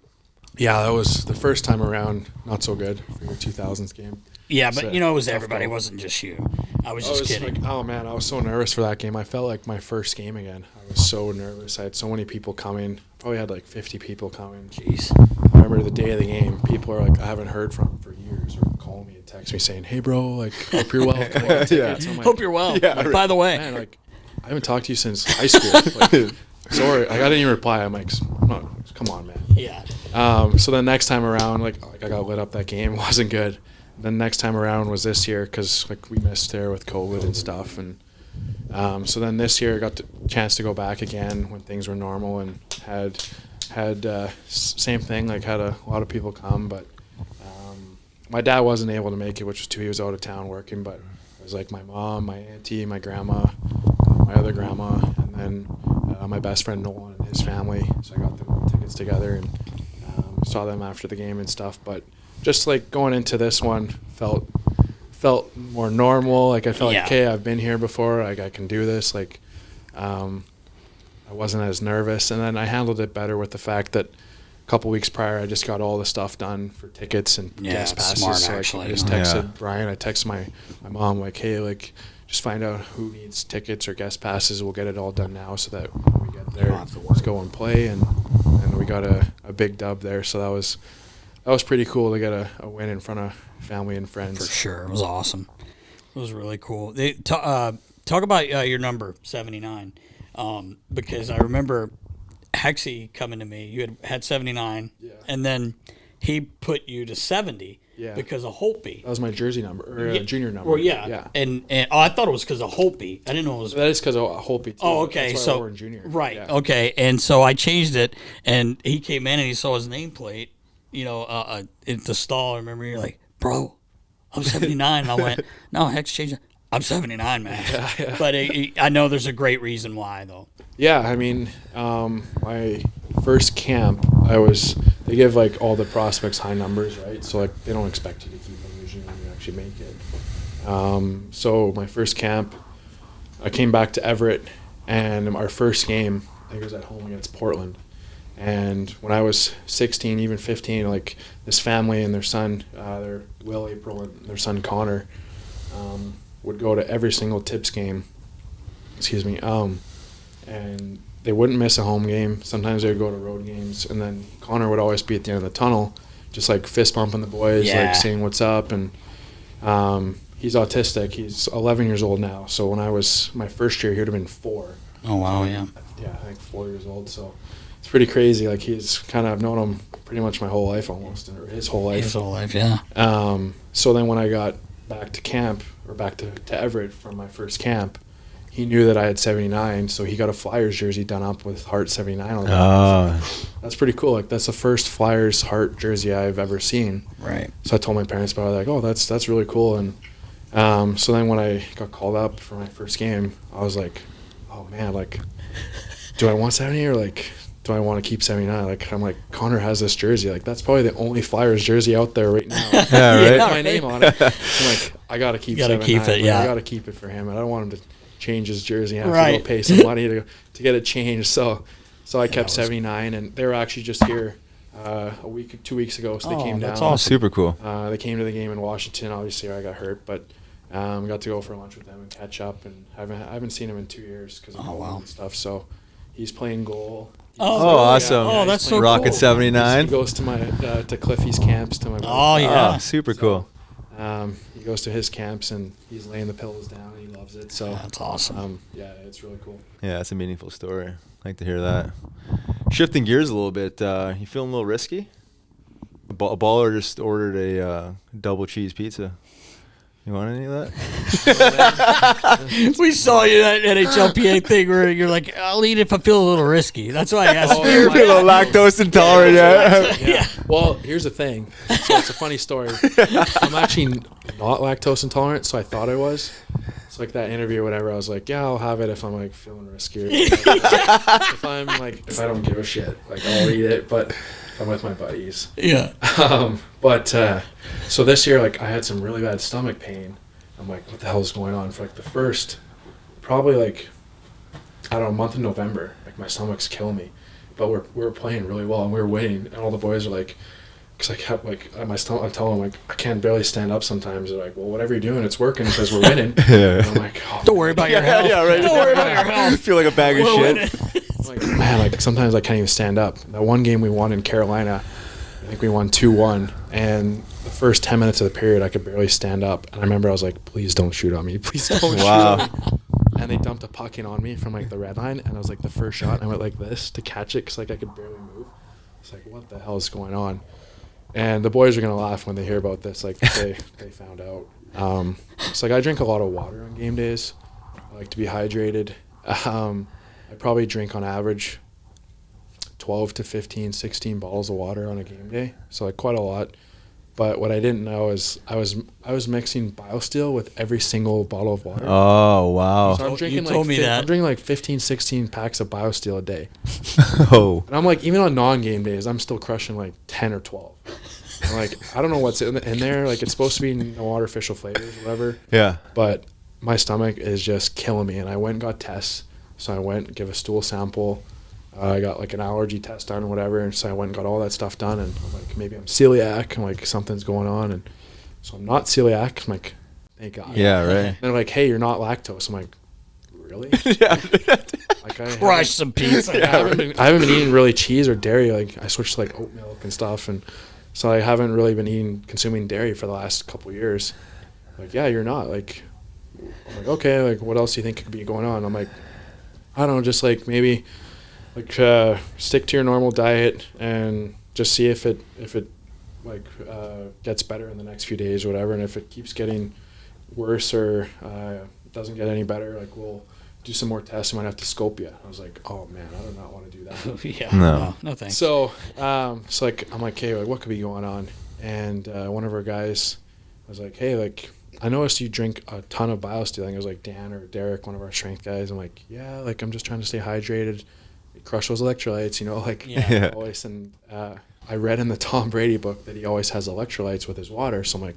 Yeah, that was the first time around. Not so good for your 2000s game. Yeah, but So, you know, it was tough everybody. It goal. wasn't just you. I was just kidding. Like, oh man, I was so nervous for that game. I felt like my first game again. I was so nervous. I had so many people coming. Probably had like 50 people coming. Jeez. I remember the day of the game. People are like, I haven't heard from for years, or call me and text me saying, "Hey bro, like hope you're well." Can I get tickets?" I'm like, Hope you're well. Yeah, By the way, man, like I haven't talked to you since high school. Like, sorry, like, I didn't even reply. I'm like, come on, man. yeah. So then next time around, like I got lit up that game. It wasn't good. Then next time around was this year because like we missed there with COVID and stuff, and so then this year I got the chance to go back again when things were normal, and had same thing, like had a lot of people come, but my dad wasn't able to make it, which was too. He was out of town working, but it was like my mom, my auntie, my grandma, my other grandma, and then my best friend Nolan and his family. So I got them tickets together and saw them after the game and stuff, but just like going into this one felt more normal. Like I felt like, okay, I've been here before. Like I can do this. Like I wasn't as nervous, and then I handled it better with the fact that a couple weeks prior I just got all the stuff done for tickets and guest passes. Smart, so actually. I just texted Brian. I texted my mom like, hey, like just find out who needs tickets or guest passes. We'll get it all done now so that when we get there, let's go and play. And we got a big dub there. So that was pretty cool to get a win in front of family and friends. For sure. It was awesome. It was really cool. Talk about your number, 79, because I remember Hexy coming to me. You had 79, and then he put you to 70 because of Holtby. That was my jersey number, or junior number. Well, yeah. And I thought it was because of Holtby. I didn't know it was. That is because of Holtby, too. Oh, okay. That's why I So wore in junior. right. Yeah. Okay. And so I changed it, and he came in and he saw his nameplate, at the stall. I remember you're like, bro, I'm 79. And I went, no, heck's changing. I'm 79, man. Yeah. But I know there's a great reason why, though. Yeah, I mean, my first camp, they give like all the prospects high numbers, right? So like they don't expect you to keep them usually when you actually make it. So my first camp, I came back to Everett, and our first game, I think it was at home against Portland. And when I was 16, even 15, like this family and their son, their Will, April, and their son Connor, would go to every single Tips game. And they wouldn't miss a home game. Sometimes they would go to road games, and then Connor would always be at the end of the tunnel, just like fist bumping the boys, like saying what's up. And he's autistic. He's 11 years old now. So when I was my first year, he would have been 4. Oh wow, yeah. Yeah, I think 4 years old. So it's pretty crazy. Like I've known him pretty much my whole life almost, or his whole life. His whole life, yeah. So then when I got back to camp, or back to Everett from my first camp, he knew that I had 79, so he got a Flyers jersey done up with Hart 79 on it. That's pretty cool. Like that's the first Flyers Hart jersey I've ever seen. Right. So I told my parents about it. Like, oh, that's really cool. And so then when I got called up for my first game, I was like, oh man, like, do I want 70 or like, do I want to keep 79? Like, I'm like, Connor has this jersey. Like, that's probably the only Flyers jersey out there right now. Yeah, right. With my name on it. I'm like, I gotta keep. You gotta 79. keep it. Like, Yeah. I gotta keep it for him. I don't want him to change his jersey and have Right. to go pay some money to get it changed. So I kept 79, and they were actually just here a week, 2 weeks ago. So they came down. That's awesome. Super cool. They came to the game in Washington. Obviously, I got hurt, but got to go for lunch with them and catch up. And I haven't seen him in 2 years because of COVID and stuff. So he's playing goal. Oh, awesome. Oh, that's so Rocket cool. 79. He goes to my to Cliffy's camps to my. Oh, yeah. Oh, super cool. He goes to his camps and he's laying the pillows down. And he loves it. So That's awesome. yeah, it's really cool. Yeah, that's a meaningful story. I like to hear that. Shifting gears a little bit, you feeling a little risky? A baller just ordered a double cheese pizza. You want any of that? We saw you that NHLPA thing where you're like, I'll eat it if I feel a little risky. That's why I asked Oh, you. yeah. You're a little lactose intolerant, yeah. Yeah. Well, here's the thing. So it's a funny story. I'm actually not lactose intolerant, so I thought I was. It's like that interview or whatever. I was like, yeah, I'll have it if I'm like feeling risky. If I don't give a shit, like I'll eat it. But if I'm with my buddies. Yeah. So this year, like I had some really bad stomach pain. I'm like, what the hell is going on? For like the first, probably like, I don't know, month of November. Like my stomach's killing me, but we were playing really well and we were winning. And all the boys are like, because I kept like my stomach. I tell them like I can't barely stand up sometimes. They're like, well, whatever you're doing, it's working because we're winning. Yeah. And I'm like, oh, Don't worry about your health. Yeah, right. Don't worry about your I health. feel like a bag of We're shit. winning. like, man, like sometimes I can't even stand up. That one game we won in Carolina, I think we won 2-1, and the first 10 minutes of the period I could barely stand up. And I remember I was like, please don't shoot on me. Please don't Wow. shoot on me. And they dumped a puck in on me from like the red line, and I was like the first shot, and I went like this to catch it because like I could barely move. It's like, what the hell is going on? And the boys are going to laugh when they hear about this. Like they found out. It's like I drink a lot of water on game days. I like to be hydrated. I probably drink on average 12 to 15, 16 bottles of water on a game day. So like quite a lot. But what I didn't know is I was mixing BioSteel with every single bottle of water. Oh, wow. So I'm drinking told me that. I'm drinking like 15, 16 packs of BioSteel a day. Oh. And I'm like, even on non-game days, I'm still crushing like 10 or 12. And like, I don't know what's in there. Like, it's supposed to be no artificial flavors, whatever. Yeah. But my stomach is just killing me. And I went and got tests. So I went and give a stool sample. I got like an allergy test done, whatever. And so I went and got all that stuff done. And I'm like, maybe I'm celiac. I'm like, something's going on. And so I'm not celiac. I'm like, thank God. Yeah, right. And they're like, hey, you're not lactose. I'm like, really? Yeah. Like I Crush some pizza. I haven't been eating really cheese or dairy. Like I switched to like oat milk and stuff, and so I haven't really been consuming dairy for the last couple of years. Like, yeah, you're not. Like, I'm like, okay. Like, what else do you think could be going on? I'm like, I don't know. Just like maybe, like stick to your normal diet and just see if it like gets better in the next few days or whatever. And if it keeps getting worse or doesn't get any better, like we'll do some more tests. I might have to scope you. I was like, oh man, I do not want to do that. Yeah. No. No thanks. So, like I'm like, okay, like what could be going on? And one of our guys was like, hey, like, I noticed you drink a ton of BioSteel. I was like, Dan or Derek, one of our strength guys. I'm like, yeah, like, I'm just trying to stay hydrated, crush those electrolytes, you know, like, always. And I read in the Tom Brady book that he always has electrolytes with his water. So I'm like,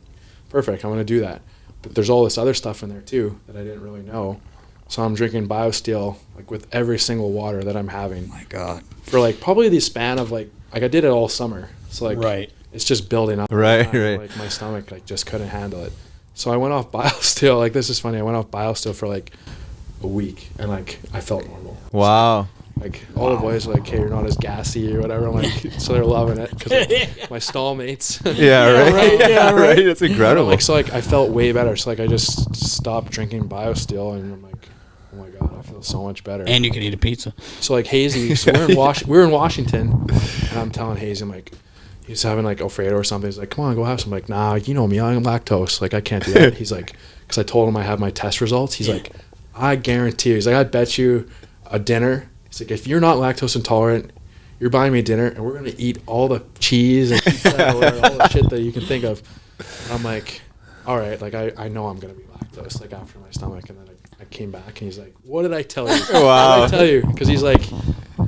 perfect, I'm going to do that. But there's all this other stuff in there too that I didn't really know. So I'm drinking BioSteel like with every single water that I'm having. My God. For like probably the span of like I did it all summer. So like Right. it's just building up. Right, Right. right. Like my stomach like just couldn't handle it. So I went off BioSteel. Like this is funny. I went off BioSteel for like a week and like I felt normal. Wow. Like all the boys were like, hey, you're not as gassy or whatever. I'm like, so they're loving it because like, my stall mates. Yeah, right. right, yeah, right. That's incredible. Like so like I felt way better. So like I just stopped drinking BioSteel and I'm like, oh my God, I feel so much better. And you can eat a pizza. So like Hazy, so we're in Washington, and I'm telling Hazy, I'm like, he's having like Alfredo or something. He's like, come on, go have some. I'm like, nah, you know me, I'm lactose. Like I can't do that. He's like, because I told him I have my test results. He's like, I guarantee you. He's like, I bet you a dinner. He's like, if you're not lactose intolerant, you're buying me dinner, and we're gonna eat all the cheese and pizza or all the shit that you can think of. And I'm like, all right, like I know I'm gonna be lactose like after my stomach, and then I came back and he's like, what did I tell you? Wow. What did I tell you? Because he's like,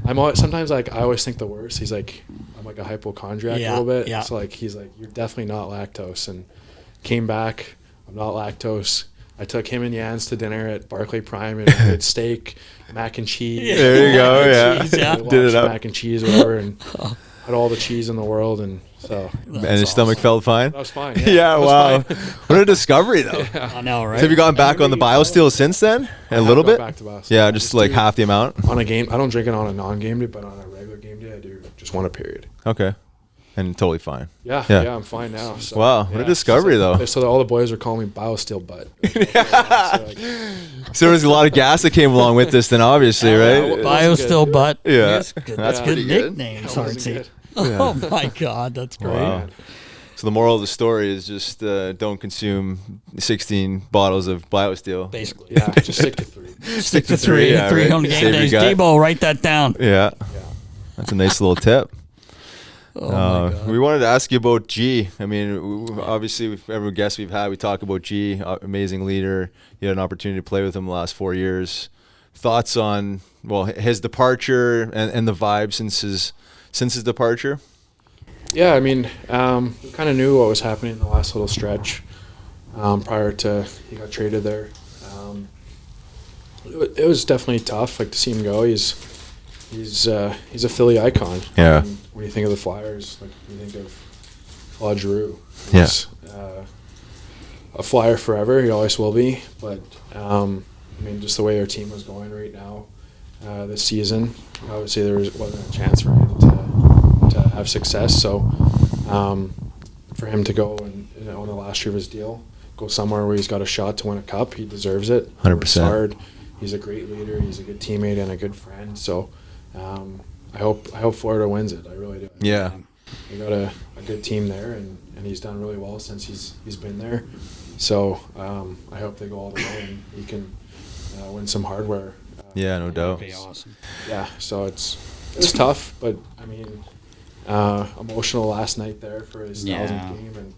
I'm always, sometimes like I always think the worst. He's like, I'm like a hypochondriac a little bit. Yeah. So like he's like, you're definitely not lactose. And came back, I'm not lactose. I took him and Jans to dinner at Barclay Prime and we had steak, mac and cheese. There you go. Yeah. Cheese, yeah. We Did it watched up. mac and cheese or whatever and had all the cheese in the world and so And his stomach felt fine. that was fine. Yeah, that was wow. fine. What a discovery, though. I know, right? So have you gotten back on the BioSteel since then? A little Got bit? back to BioSteel. Yeah, just like do- half the amount? On a game, I don't drink it on a non-game day, but on a regular game day, I do just one a period. Okay. And totally fine. Yeah, Yeah. yeah, I'm fine now. So, Wow, what a yeah, discovery, so, though. So all the boys are calling me BioSteel butt. So, like, So there was a lot of gas that came along with this then, obviously, right? Bio- BioSteel butt. Yeah. That's good. That's Yeah. good Pretty good. nickname, that wasn't Sartsy. good. Oh my God, that's great. Wow. So the moral of the story is just don't consume 16 bottles of BioSteel. Basically. Yeah, just stick to 3. Stick to three. yeah, Three right. on game Save your days. gut. Debo, write that down. Yeah. Yeah. That's a nice little tip. Oh my God. We wanted to ask you about G. I mean, obviously, every guest we've had, we talk about G, amazing leader. You had an opportunity to play with him the last 4 years. Thoughts on, well, his departure and the vibe since his departure? Yeah, I mean, we kind of knew what was happening in the last little stretch prior to he got traded there. It was definitely tough, like to see him go. He's a Philly icon. Yeah. And when you think of the Flyers, like you think of Claude Giroux. Yeah. He's, a Flyer forever. He always will be. But I mean, just the way our team was going right now this season, obviously there wasn't a chance for him to have success. So for him to go and on the last year of his deal, go somewhere where he's got a shot to win a cup, he deserves it. 100%. Works hard. He's a great leader. He's a good teammate and a good friend. So I hope Florida wins it. I really do. Yeah. We got a good team there, and he's done really well since he's been there. So I hope they go all the way and he can win some hardware. Yeah, no doubt. That'd be awesome. Yeah, so it's tough, but I mean, emotional last night there for his 1000th Yeah. game, and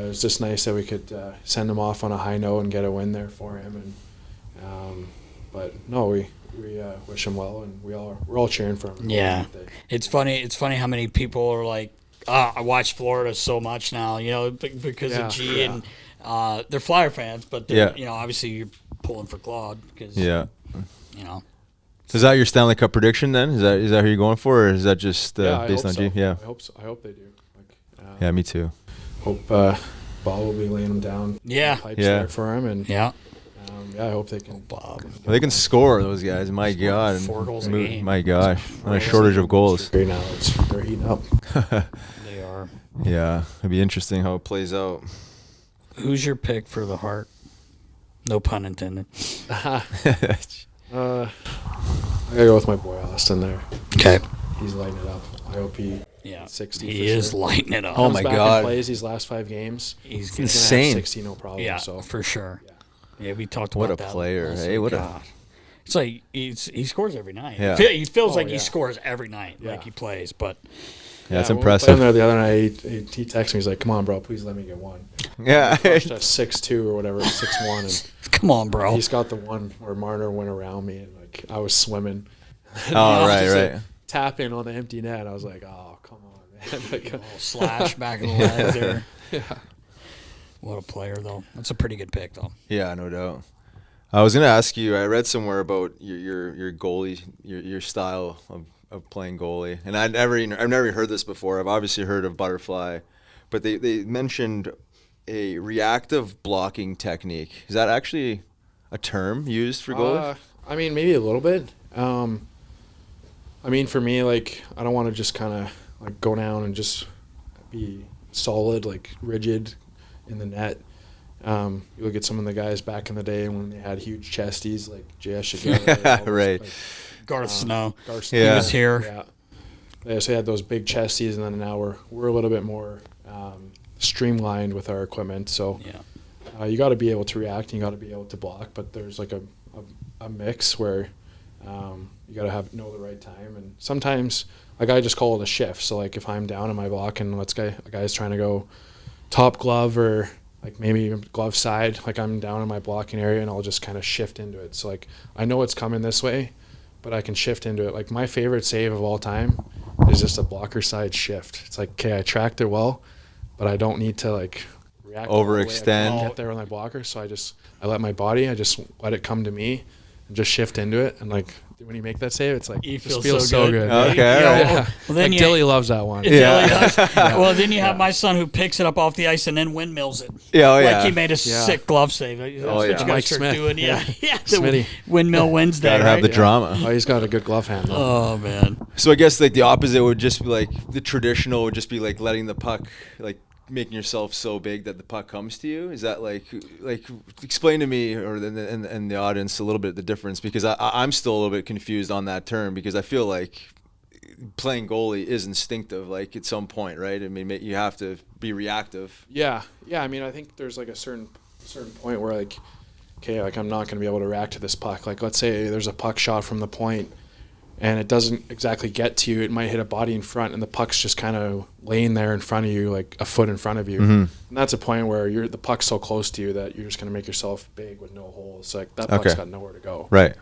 it was just nice that we could send him off on a high note and get a win there for him. And but no, we wish him well, and we're all cheering for him. Yeah. It's funny how many people are like, I watch Florida so much now, because Yeah, of G, yeah. and they're Flyer fans, but they're, obviously you're pulling for Claude because, Yeah. So Is that your Stanley Cup prediction then? Is that who you're going for, or is that just I based hope on so. G? Yeah. I hope so. I hope they do. Like, Yeah, me too. Hope Bob will be laying him down. Yeah. Pipes Yeah. there for him, and yeah. I hope they can. Bob. Well, they can score, those guys. My Scoring God. And 4 goals a game. My gosh. On a Crazy. shortage of goals. Right now, they're heating up. They are. Yeah. It'd be interesting how it plays out. Who's your pick for the Hart? No pun intended. I gotta go with my boy Austin there. Okay. He's lighting it up. I hope he Yeah. 60. He for is sure. lighting it up. Oh Comes my back and God. Plays these last 5 games. He's He's insane. gonna have 60, no problem. Yeah, So for sure. Yeah. Yeah, we talked What about a that. player. last Hey, week. what a- God. It's like he scores every night. Yeah. He feels Oh, like he yeah. scores every night, Yeah. like he plays. But Yeah, that's when we played impressive. him there the other night. He texted me. He's like, "Come on, bro, please let me get one." Yeah. Crushed a 6-2 or whatever, 6-1, and Come on, bro. he's got the one where Marner went around me and like I was swimming. Oh, right. Tap in on the empty net. I was like, oh, come on, man. Like, Slash back in the legs there. yeah. Oh. What a player, though. That's a pretty good pick, though. Yeah, no doubt. I was gonna ask you. I read somewhere about your goalie, your style of playing goalie, and I've never heard this before. I've obviously heard of butterfly, but they mentioned a reactive blocking technique. Is that actually a term used for goalies? I mean, maybe a little bit. I mean, for me, like, I don't want to just kind of like go down and just be solid, like rigid in the net. You look at some of the guys back in the day when they had huge chesties, like J.S. Shigella. Right. Like, Garth Snow. Snow. Yeah. He was here. Yeah. They just had those big chesties, and then now we're a little bit more streamlined with our equipment. So Yeah. you got to be able to react, and you got to be able to block. But there's like a mix where you got to know the right time. And sometimes, like, I just call it a shift. So like if I'm down in my block and a guy's trying to go top glove or like maybe even glove side, like I'm down in my blocking area and I'll just kind of shift into it. So like I know it's coming this way, but I can shift into it. Like my favorite save of all time is just a blocker side shift. It's like, okay, I tracked it well, but I don't need to like react all the way. I Overextend. can get there with my blocker. So I let my body, I just let it come to me and just shift into it. And like when you make that save, it's like, You it just feel feels so so good. good. Okay. Yeah. Yeah. Well, then Like you, Dilly loves that one. Yeah. Well, then you have my son who picks it up off the ice and then windmills it. Yeah, oh, Like yeah. he made a sick glove save. That's Oh, what yeah. you gotta Mike start Smith. doing. Yeah. Yeah. The Smitty. Windmill Wednesday. Gotta have right? the drama. Oh, he's got a good glove hand, though. Oh, man. So I guess like the opposite would just be like the traditional would just be like letting the puck, like making yourself so big that the puck comes to you. Is that like explain to me or and the audience a little bit the difference, because I'm still a little bit confused on that term, because I feel like playing goalie is instinctive, like at some point, right? I mean, you have to be reactive. Yeah. I mean, I think there's like a certain point where like, okay, like I'm not going to be able to react to this puck. Like let's say there's a puck shot from the point and it doesn't exactly get to you. It might hit a body in front and the puck's just kind of laying there in front of you, like a foot in front of you. Mm-hmm. And that's a point where the puck's so close to you that you're just going to make yourself big with no holes. Like that puck's got nowhere to go. Right.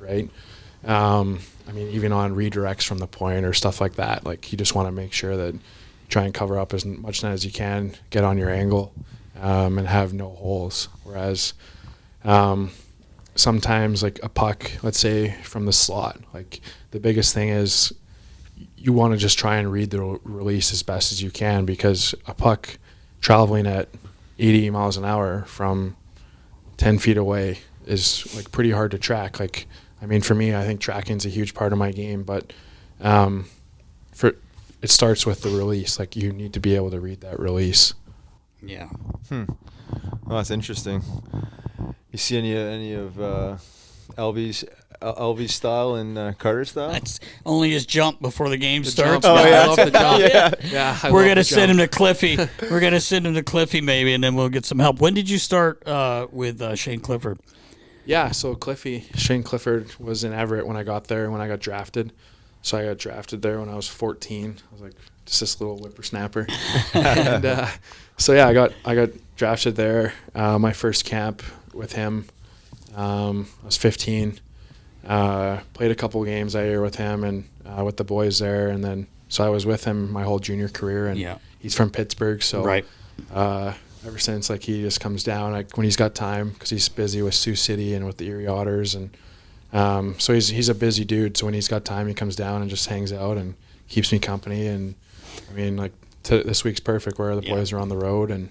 I mean, even on redirects from the point or stuff like that, like you just want to make sure that you try and cover up as much as you can, get on your angle, and have no holes. Whereas sometimes like a puck, let's say from the slot, like the biggest thing is you want to just try and read the release as best as you can, because a puck traveling at 80 miles an hour from 10 feet away is like pretty hard to track. Like, I mean, for me, I think tracking is a huge part of my game, but it starts with the release. Like you need to be able to read that release. Yeah. Oh, that's interesting. You see any of LV's style and Carter's style? That's only his jump before the game starts. Jump. Oh, I yeah. love the jump. Yeah. I We're love gonna the send him jump. to Cliffy. We're gonna send him to Cliffy maybe, and then we'll get some help. When did you start with Shane Clifford? Yeah, so Shane Clifford was in Everett when I got there, when I got drafted. So I got drafted there when I was 14. I was like just this little whippersnapper. And so yeah, I got drafted there. My first camp with him, I was 15. Played a couple games that year with him and with the boys there, and then so I was with him my whole junior career. And he's from Pittsburgh, so Right. Ever since, like, he just comes down like when he's got time, because he's busy with Sioux City and with the Erie Otters, and so he's a busy dude. So when he's got time, he comes down and just hangs out and keeps me company. And I mean, like this week's perfect where the boys are on the road, and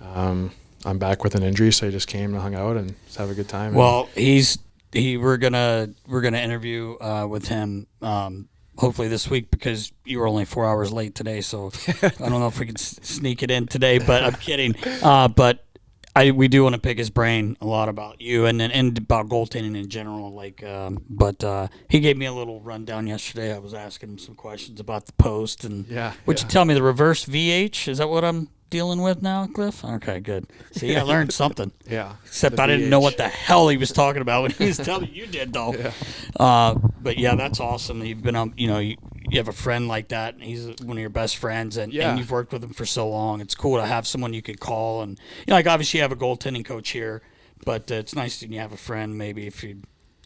I'm back with an injury, so he just came and hung out and just have a good time. Well, we're gonna interview with him hopefully this week, because you were only 4 hours late today, so I don't know if we can sneak it in today, but I'm kidding. But we do want to pick his brain a lot about you and about goaltending in general. Like, but he gave me a little rundown yesterday. I was asking him some questions about the post, and would you tell me the reverse VH? Is that what I'm dealing with now, Cliff? Okay, good. See, I learned something. Yeah. Except I didn't know what the hell he was talking about when he was telling me. You did, though. Yeah. But yeah, that's awesome. You've been on, you have a friend like that, and he's one of your best friends, and Yeah. you've worked with him for so long. It's cool to have someone you could call, and like obviously you have a goaltending coach here, but it's nice when you have a friend. Maybe if you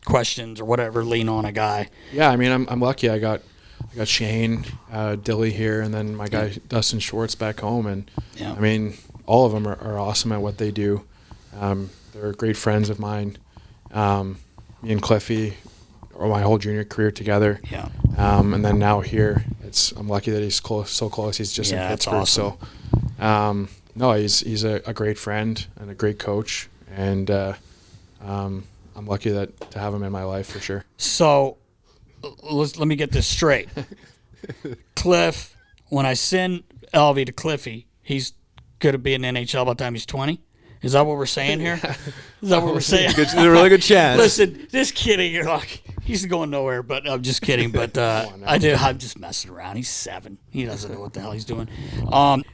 questions or whatever, lean on a guy. Yeah, I mean, I'm lucky. I got Shane Dilly here, and then my guy Dustin Schwartz back home, and Yeah. I mean, all of them are awesome at what they do. They're great friends of mine. Me and Cliffy, or my whole junior career together. Yeah. And then now here, I'm lucky that he's so close. He's just in That's Pittsburgh. awesome. So, no, he's a great friend and a great coach, and I'm lucky to have him in my life for sure. So let me get this straight. Cliff, when I send Elvie to Cliffy, he's going to be in the NHL by the time he's 20? Is that what we're saying here? Is that what we're saying? There's a really good chance. Listen, just kidding. You're like, he's going nowhere, but I'm just kidding. But I'm just messing around. He's 7. He doesn't know what the hell he's doing.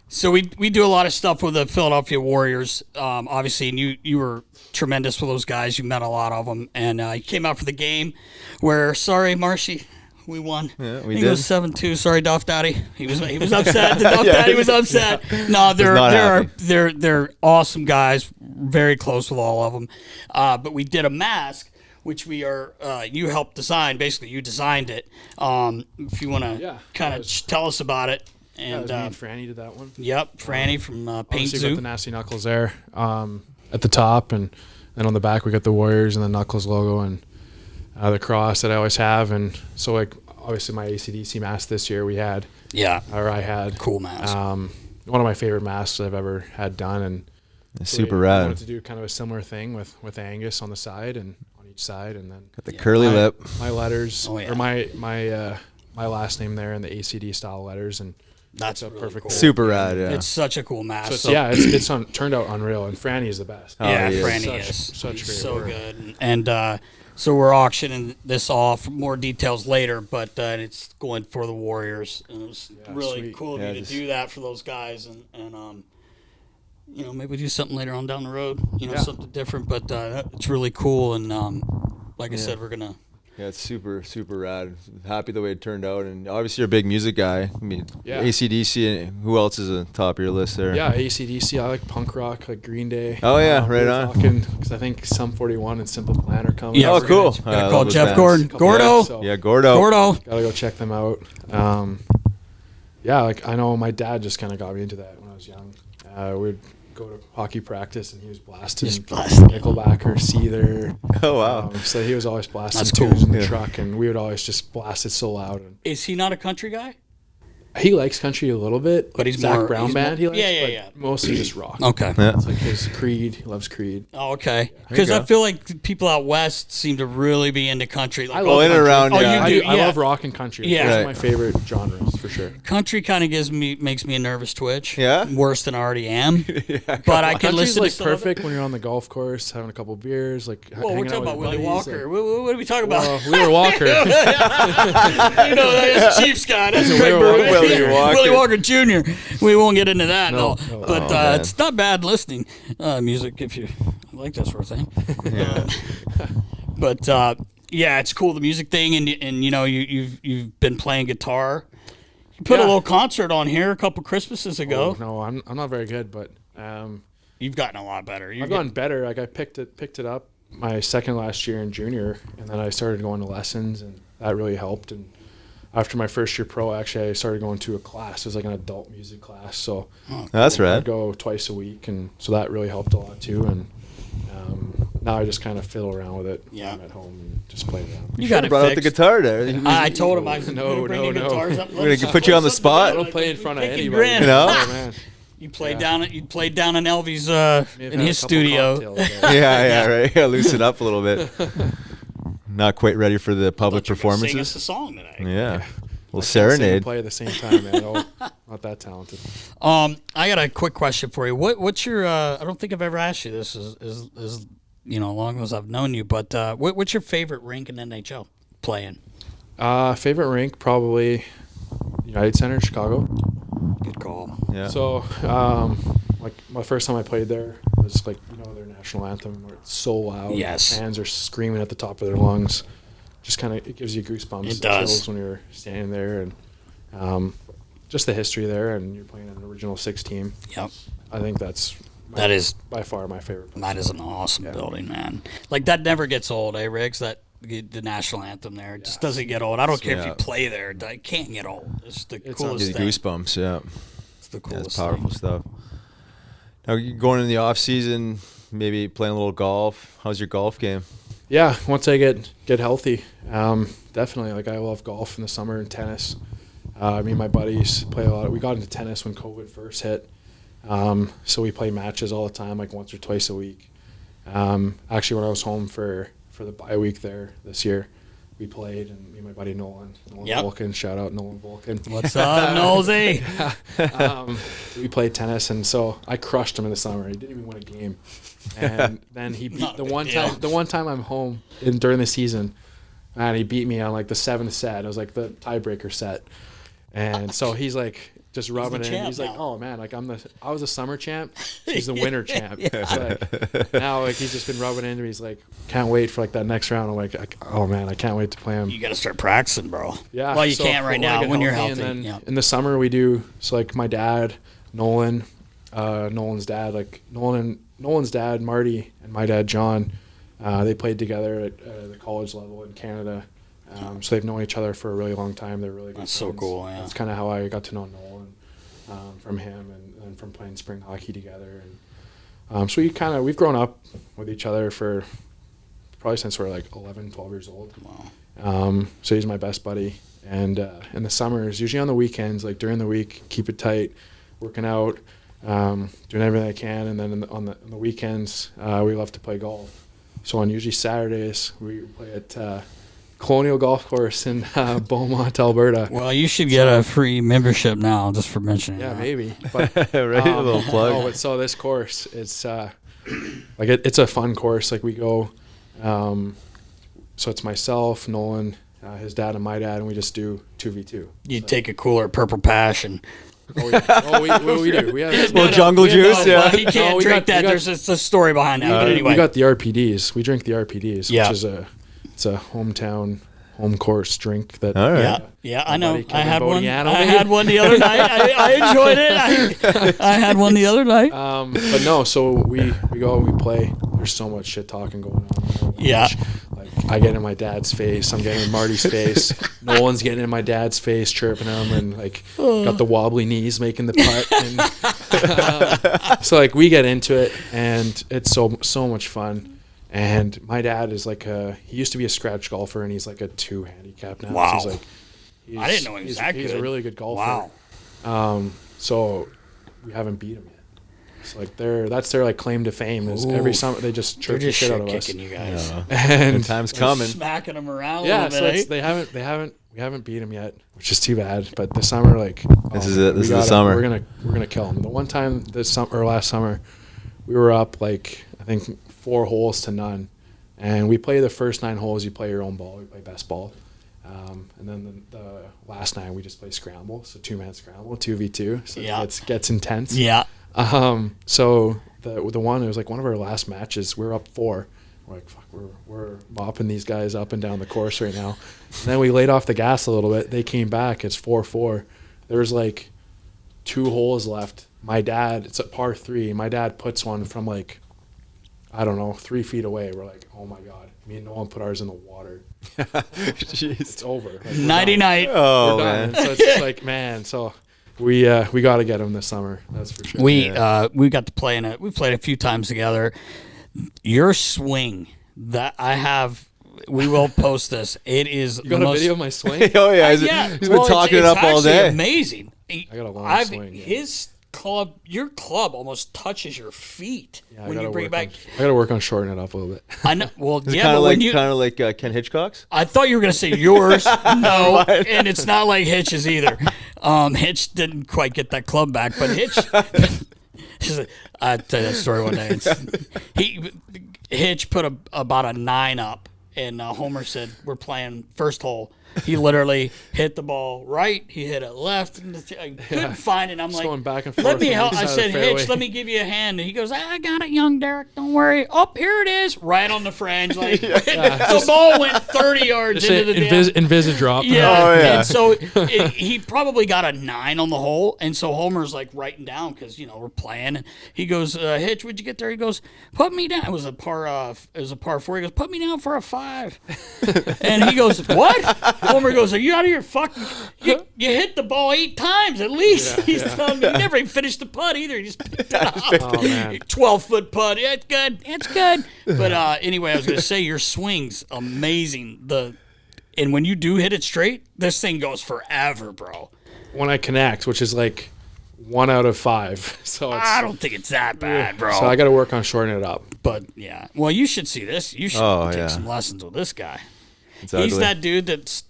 So we do a lot of stuff with the Philadelphia Warriors. Obviously, and you were tremendous with those guys. You met a lot of them. And you came out for the game where, sorry, Marshy, we won. Yeah, I we think did. it was 7-2. Sorry, Duff Daddy. He was upset. The Duff Daddy was upset. No, they're awesome guys. Very close with all of them. But we did a mask, which we are you helped design. Basically, you designed it. If you want to kind of tell us about it. And Me and Franny did that one. Yep, Franny from Paint Obviously, we Zoo. got the Nasty Knuckles there at the top, and then on the back we got the Warriors and the Knuckles logo and the cross that I always have. And so, like, obviously my ACDC mask this year I had. Cool mask. One of my favorite masks I've ever had done, and It's so super I rad. wanted to do kind of a similar thing with Angus on the side and on each side, and then Got the curly lip. my letters Oh, yeah. or my last name there and the ACD style letters, and That's a really perfect cool. Super rad, yeah. It's such a cool mask. so it's turned out unreal, and Franny is the best. Yeah, he is. Franny Such- is. such He's great so work. good. And so we're auctioning this off. More details later, but it's going for the Warriors. And it was really sweet. cool of Yeah, you to just- do that for those guys. And maybe we do something later on down the road. Something different. But it's really cool. And like I said, we're gonna. Yeah, it's super, super rad. Happy the way it turned out. And obviously you're a big music guy. I mean, Yeah. AC/DC, and who else is on top of your list there? Yeah, ACDC. I like punk rock, like Green Day. Oh, yeah, right on. Because I think Sum 41 and Simple Plan are coming. Yeah, Oh, we're cool. Gonna I call love those Jeff bands. Gordon. Gordo. So Yeah, Gordo. Gordo. gotta go check them out. Yeah, like I know my dad just kind of got me into that when I was young. We'd go to hockey practice and he was blasting Nickelback or Seether. Oh, wow. So he was always blasting That's tunes cool. in the Yeah. truck, and we would always just blast it so loud. And Is he not a country guy? he likes country a little bit, But he's Zach more- Brown he's band. more- He likes, yeah, but yeah. mostly just rock. Okay. Yeah. It's like his Creed. He loves Creed. Oh, okay. Because go. I feel like people out west seem to really be into country. Like, I love in and country. around, Oh, yeah. you do? I Yeah. love rock and country. Yeah. Those are Right. my favorite genres for sure. Country kind of makes me a nervous twitch. Yeah? Worse than I already am. But I can Country's listen like to some of it. perfect when you're on the golf course having a couple beers, like Well, we're hanging talking out about with Willie buddies, Walker. like- What are we talking about? Well, Wheeler Walker. That's Chiefs guy. That's Willie Craig Walker. Berube. Willie Walker. Willie Walker Jr. We won't get into that. No. No. But man. it's not bad listening music if you like that sort of thing. But yeah, it's cool, the music thing, and you've been playing guitar. You put a Yeah. little concert on here a couple Christmases ago. Oh, no, I'm not very good, but You've gotten a lot better. I've gotten better. Like I picked it up my second last year in junior, and then I started going to lessons, and that really helped. And after my first year pro, actually, I started going to a class. It was like an adult music class, so That's I'd rad. go twice a week, and so that really helped a lot too. And now I just kind of fiddle around with it. Yeah. I'm at home and just play around. You got it Brought out the fixed. guitar there. I told him I was No, gonna bring no, you no. guitars up. We're gonna put you on the spot. I don't play in front of Kicking anybody. grin. You know? Oh, man. You played down in Elvie's May have in had his a couple studio. cocktails, but- Yeah, right. Yeah, loosen up a little bit. Not quite ready for the public Thought you were gonna Sing us performances. a song today. Yeah. Well, I can't sing and serenade. play at the same time, man. Not that talented. I got a quick question for you. What's your? I don't think I've ever asked you this. Is long as I've known you, but what's your favorite rink in NHL playing? Favorite rink, probably United Center, Chicago. Good call. Yeah. So, like my first time I played there was like their national anthem where it's so loud. Yes. Fans are screaming at the top of their lungs. Just kind of it gives you goosebumps. It and does. chills when you're standing there, and just the history there, and you're playing an original 6 team. Yep. I think that is by far my favorite place. That is an awesome building, man. Like, that never gets old, eh, Riggs? The national anthem there. It just doesn't get old. I don't care if you play there. It can't get old. It's the coolest thing. Goosebumps, yeah. It's the coolest it's powerful thing. stuff. Now, you going in the off season, maybe playing a little golf. How's your golf game? Yeah, once I get healthy, definitely. Like, I love golf in the summer and tennis. Me and my buddies play a lot. We got into tennis when COVID first hit, so we play matches all the time, like once or twice a week. Actually, when I was home for the bye week there this year, we played, and me and my buddy Nolan Volkin, shout out Nolan Volkin. What's up, Nosey? We played tennis, and so I crushed him in the summer. He didn't even win a game, and then he beat the one time I'm home during the season, and he beat me on like the 7th set. It was like the tiebreaker set, and so he's like just rubbing it in. He's like, "Oh man, like I was a summer champ. He's the winter champ." So, like, now like he's just been rubbing into me. He's like, "Can't wait for like that next round." I'm like, "Oh man, I can't wait to play him." You got to start practicing, bro. Yeah. Well, you can't right now when you're healthy. And then in the summer we do. So like my dad, Nolan's dad, Marty, and my dad, John. They played together at the college level in Canada. So they've known each other for a really long time. They're really good That's friends. so cool, yeah. That's kind of how I got to know Nolan, from him and from playing spring hockey together. And so we've grown up with each other for probably since we're like 11, 12 years old. Wow. So he's my best buddy. And in the summers, usually on the weekends, like during the week, keep it tight, working out, doing everything I can. And then on the weekends, we love to play golf. So on usually Saturdays, we play at Colonial Golf Course in Beaumont, Alberta. Well, you should get a free membership now, just for mentioning that. Maybe. But, Right, a little plug. But so this course, it's it's a fun course. Like we go, so it's myself, Nolan, his dad, and my dad, and we just do 2v2. You take a cooler Purple Passion. We do. We have Little jungle juice, yeah. He can't drink that. There's a story behind that. But anyway, we got the RPDs. We drink the RPDs, Yeah. which is it's a hometown home course drink that. All right. Yeah, I know. buddy I had one. Bodiano I made. had one the other night. I enjoyed it. I had one the other night. But no, so we go, we play. There's so much shit talking going on. Yeah. Like I get in my dad's face, I'm getting in Marty's face. Nolan's getting in my dad's face, chirping him, and like got the wobbly knees making the putt. And, so like we get into it, and it's so much fun. And my dad is like he used to be a scratch golfer, and he's like a 2 handicap now. Wow. So I didn't know he was that good. He's a really good golfer. Wow. So we haven't beat him yet. It's like that's their like claim to fame is every summer they just They're chirp the just shit shit out of us. kicking you guys. And Time's coming. Smacking them around a yeah, little so bit. we haven't beat him yet, which is too bad. But the summer, like This is it. This is the summer. We're gonna kill him. The one time last summer, we were up like I think 4 holes to none, and we play the first 9 holes. You play your own ball. We play best ball, and then the last 9 we just play scramble. So 2-man scramble, 2v2. So it gets intense. Yeah. So the one, it was like one of our last matches. We were up 4. We're like, fuck, we're mopping these guys up and down the course right now. And then we laid off the gas a little bit. They came back. It's 4-4. There was like 2 holes left. My dad, it's a par 3. My dad puts one from like, I don't know, 3 feet away. We're like, oh my God. Me and Nolan put ours in the water. Jeez. It's over. Like, Nighty night. Oh, we're man. done. So it's just like, man. So we got to get him this summer. That's for sure. We got to play in it. We played a few times together. Your swing that I have, we will post this. It is You got a video of my swing? Oh, yeah. He's been talking it up all day. It's amazing. I got a long swing. Yeah. His club, your club almost touches your feet Yeah, when you bring it back. I got to work on shortening it up a little bit. I know. Well, Is it yeah, kind but of when like you, kind of like Ken Hitchcock's? I thought you were going to say yours. No, and it's not like Hitch's either. Hitch didn't quite get that club back, but Hitch. I'll tell you that story one day. Hitch put about a 9 up, and Homer said, "We're playing first hole." He literally hit the ball right. He hit it left. And I couldn't find it. I'm Just like, going back and forth let me on help. each I side of said, the fairway. Hitch, let me give you a hand. And he goes, I got it, young Derek. Don't worry. Oh, here it is. Right on the fringe. Like, the ball went 30 yards into the Envis drop. Yeah. Oh, yeah. And so he probably got a 9 on the hole. And so Homer's like writing down because, we're playing. And he goes, Hitch, what'd you get there? He goes, put me down. It was a par 4. He goes, put me down for a 5. And he goes, what? Homer goes, are you out of your fucking... You hit the ball 8 times at least. He's telling me. He never even finished the putt either. He just picked it up. Oh, man. 12-foot putt. Yeah, it's good. It's good. But anyway, I was going to say your swing's amazing. And when you do hit it straight, this thing goes forever, bro. When I connect, which is like 1 out of 5. So I don't think it's that bad, bro. So I got to work on shortening it up. But yeah, well, you should see this. You should take some lessons with this guy. It's He's ugly. that dude that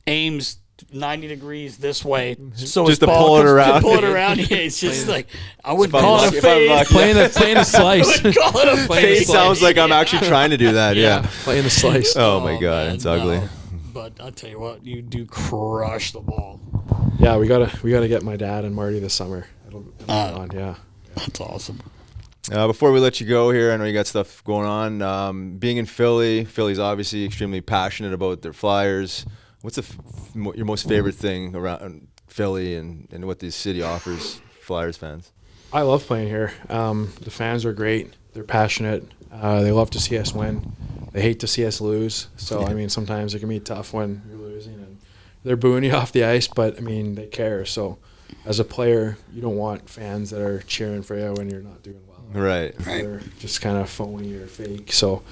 aims 90 degrees this way, so Just his to ball pull it comes around. To pull it around. Yeah, it's just like I wouldn't If I'm call it lucky- a if I'm fade. lucky. Playing the I slice. wouldn't call it a Playing It fade. sounds like I'm actually trying to do that. Yeah. Playing the slice. Oh my god, man, it's ugly. no. But I'll tell you what, you do crush the ball. Yeah, we gotta get my dad and Marty this summer. It'll be on. Yeah. That's awesome. Before we let you go here, I know you got stuff going on. Being in Philly's obviously extremely passionate about their Flyers. What's your most favorite thing around Philly and what this city offers Flyers fans? I love playing here. The fans are great. They're passionate. They love to see us win. They hate to see us lose. So, I mean, sometimes it can be tough when you're losing and they're booing you off the ice, but, I mean, they care. So, as a player, you don't want fans that are cheering for you when you're not doing well. Right. They're just kind of phony or fake. So,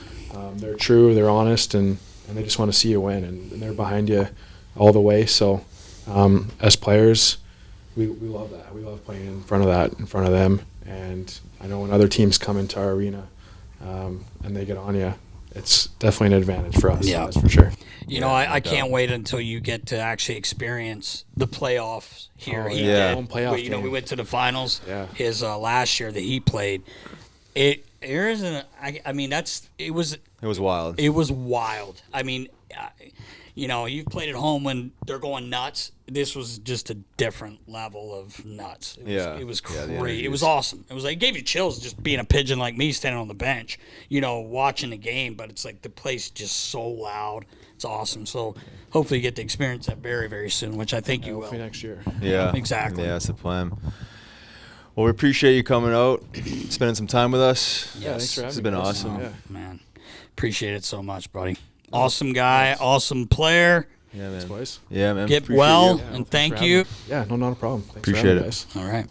they're true, they're honest, and they just want to see you win, and they're behind you all the way. So, as players, we love that. We love playing in front of them. And I know when other teams come into our arena and they get on you, it's definitely an advantage for us. Yeah. That's for sure. I can't wait until you get to actually experience the playoffs here. Oh, He yeah. did. Home playoff game. We went to the finals. Yeah. His last year that he played. It It was wild. It was wild. I mean, you've played at home when they're going nuts. This was just a different level of nuts. It was Yeah, the crazy. It was energies. awesome. It was like, it gave you chills just being a pigeon like me standing on the bench, watching the game. But it's like the place is just so loud. It's awesome. So hopefully you get to experience that very, very soon, which I think you will. Hopefully next year. Yeah. Exactly. Yeah, that's the plan. Well, we appreciate you coming out, spending some time with us. Yeah, thanks for having This has me, been guys. awesome. Yeah. Man, appreciate it so much, buddy. Awesome guy, awesome player. Yeah, man. Boys. Yeah, man. Get Appreciate well, you. and thanks thank for you. having me. Yeah, not a problem. Thanks Appreciate for having it. me, guys. All right.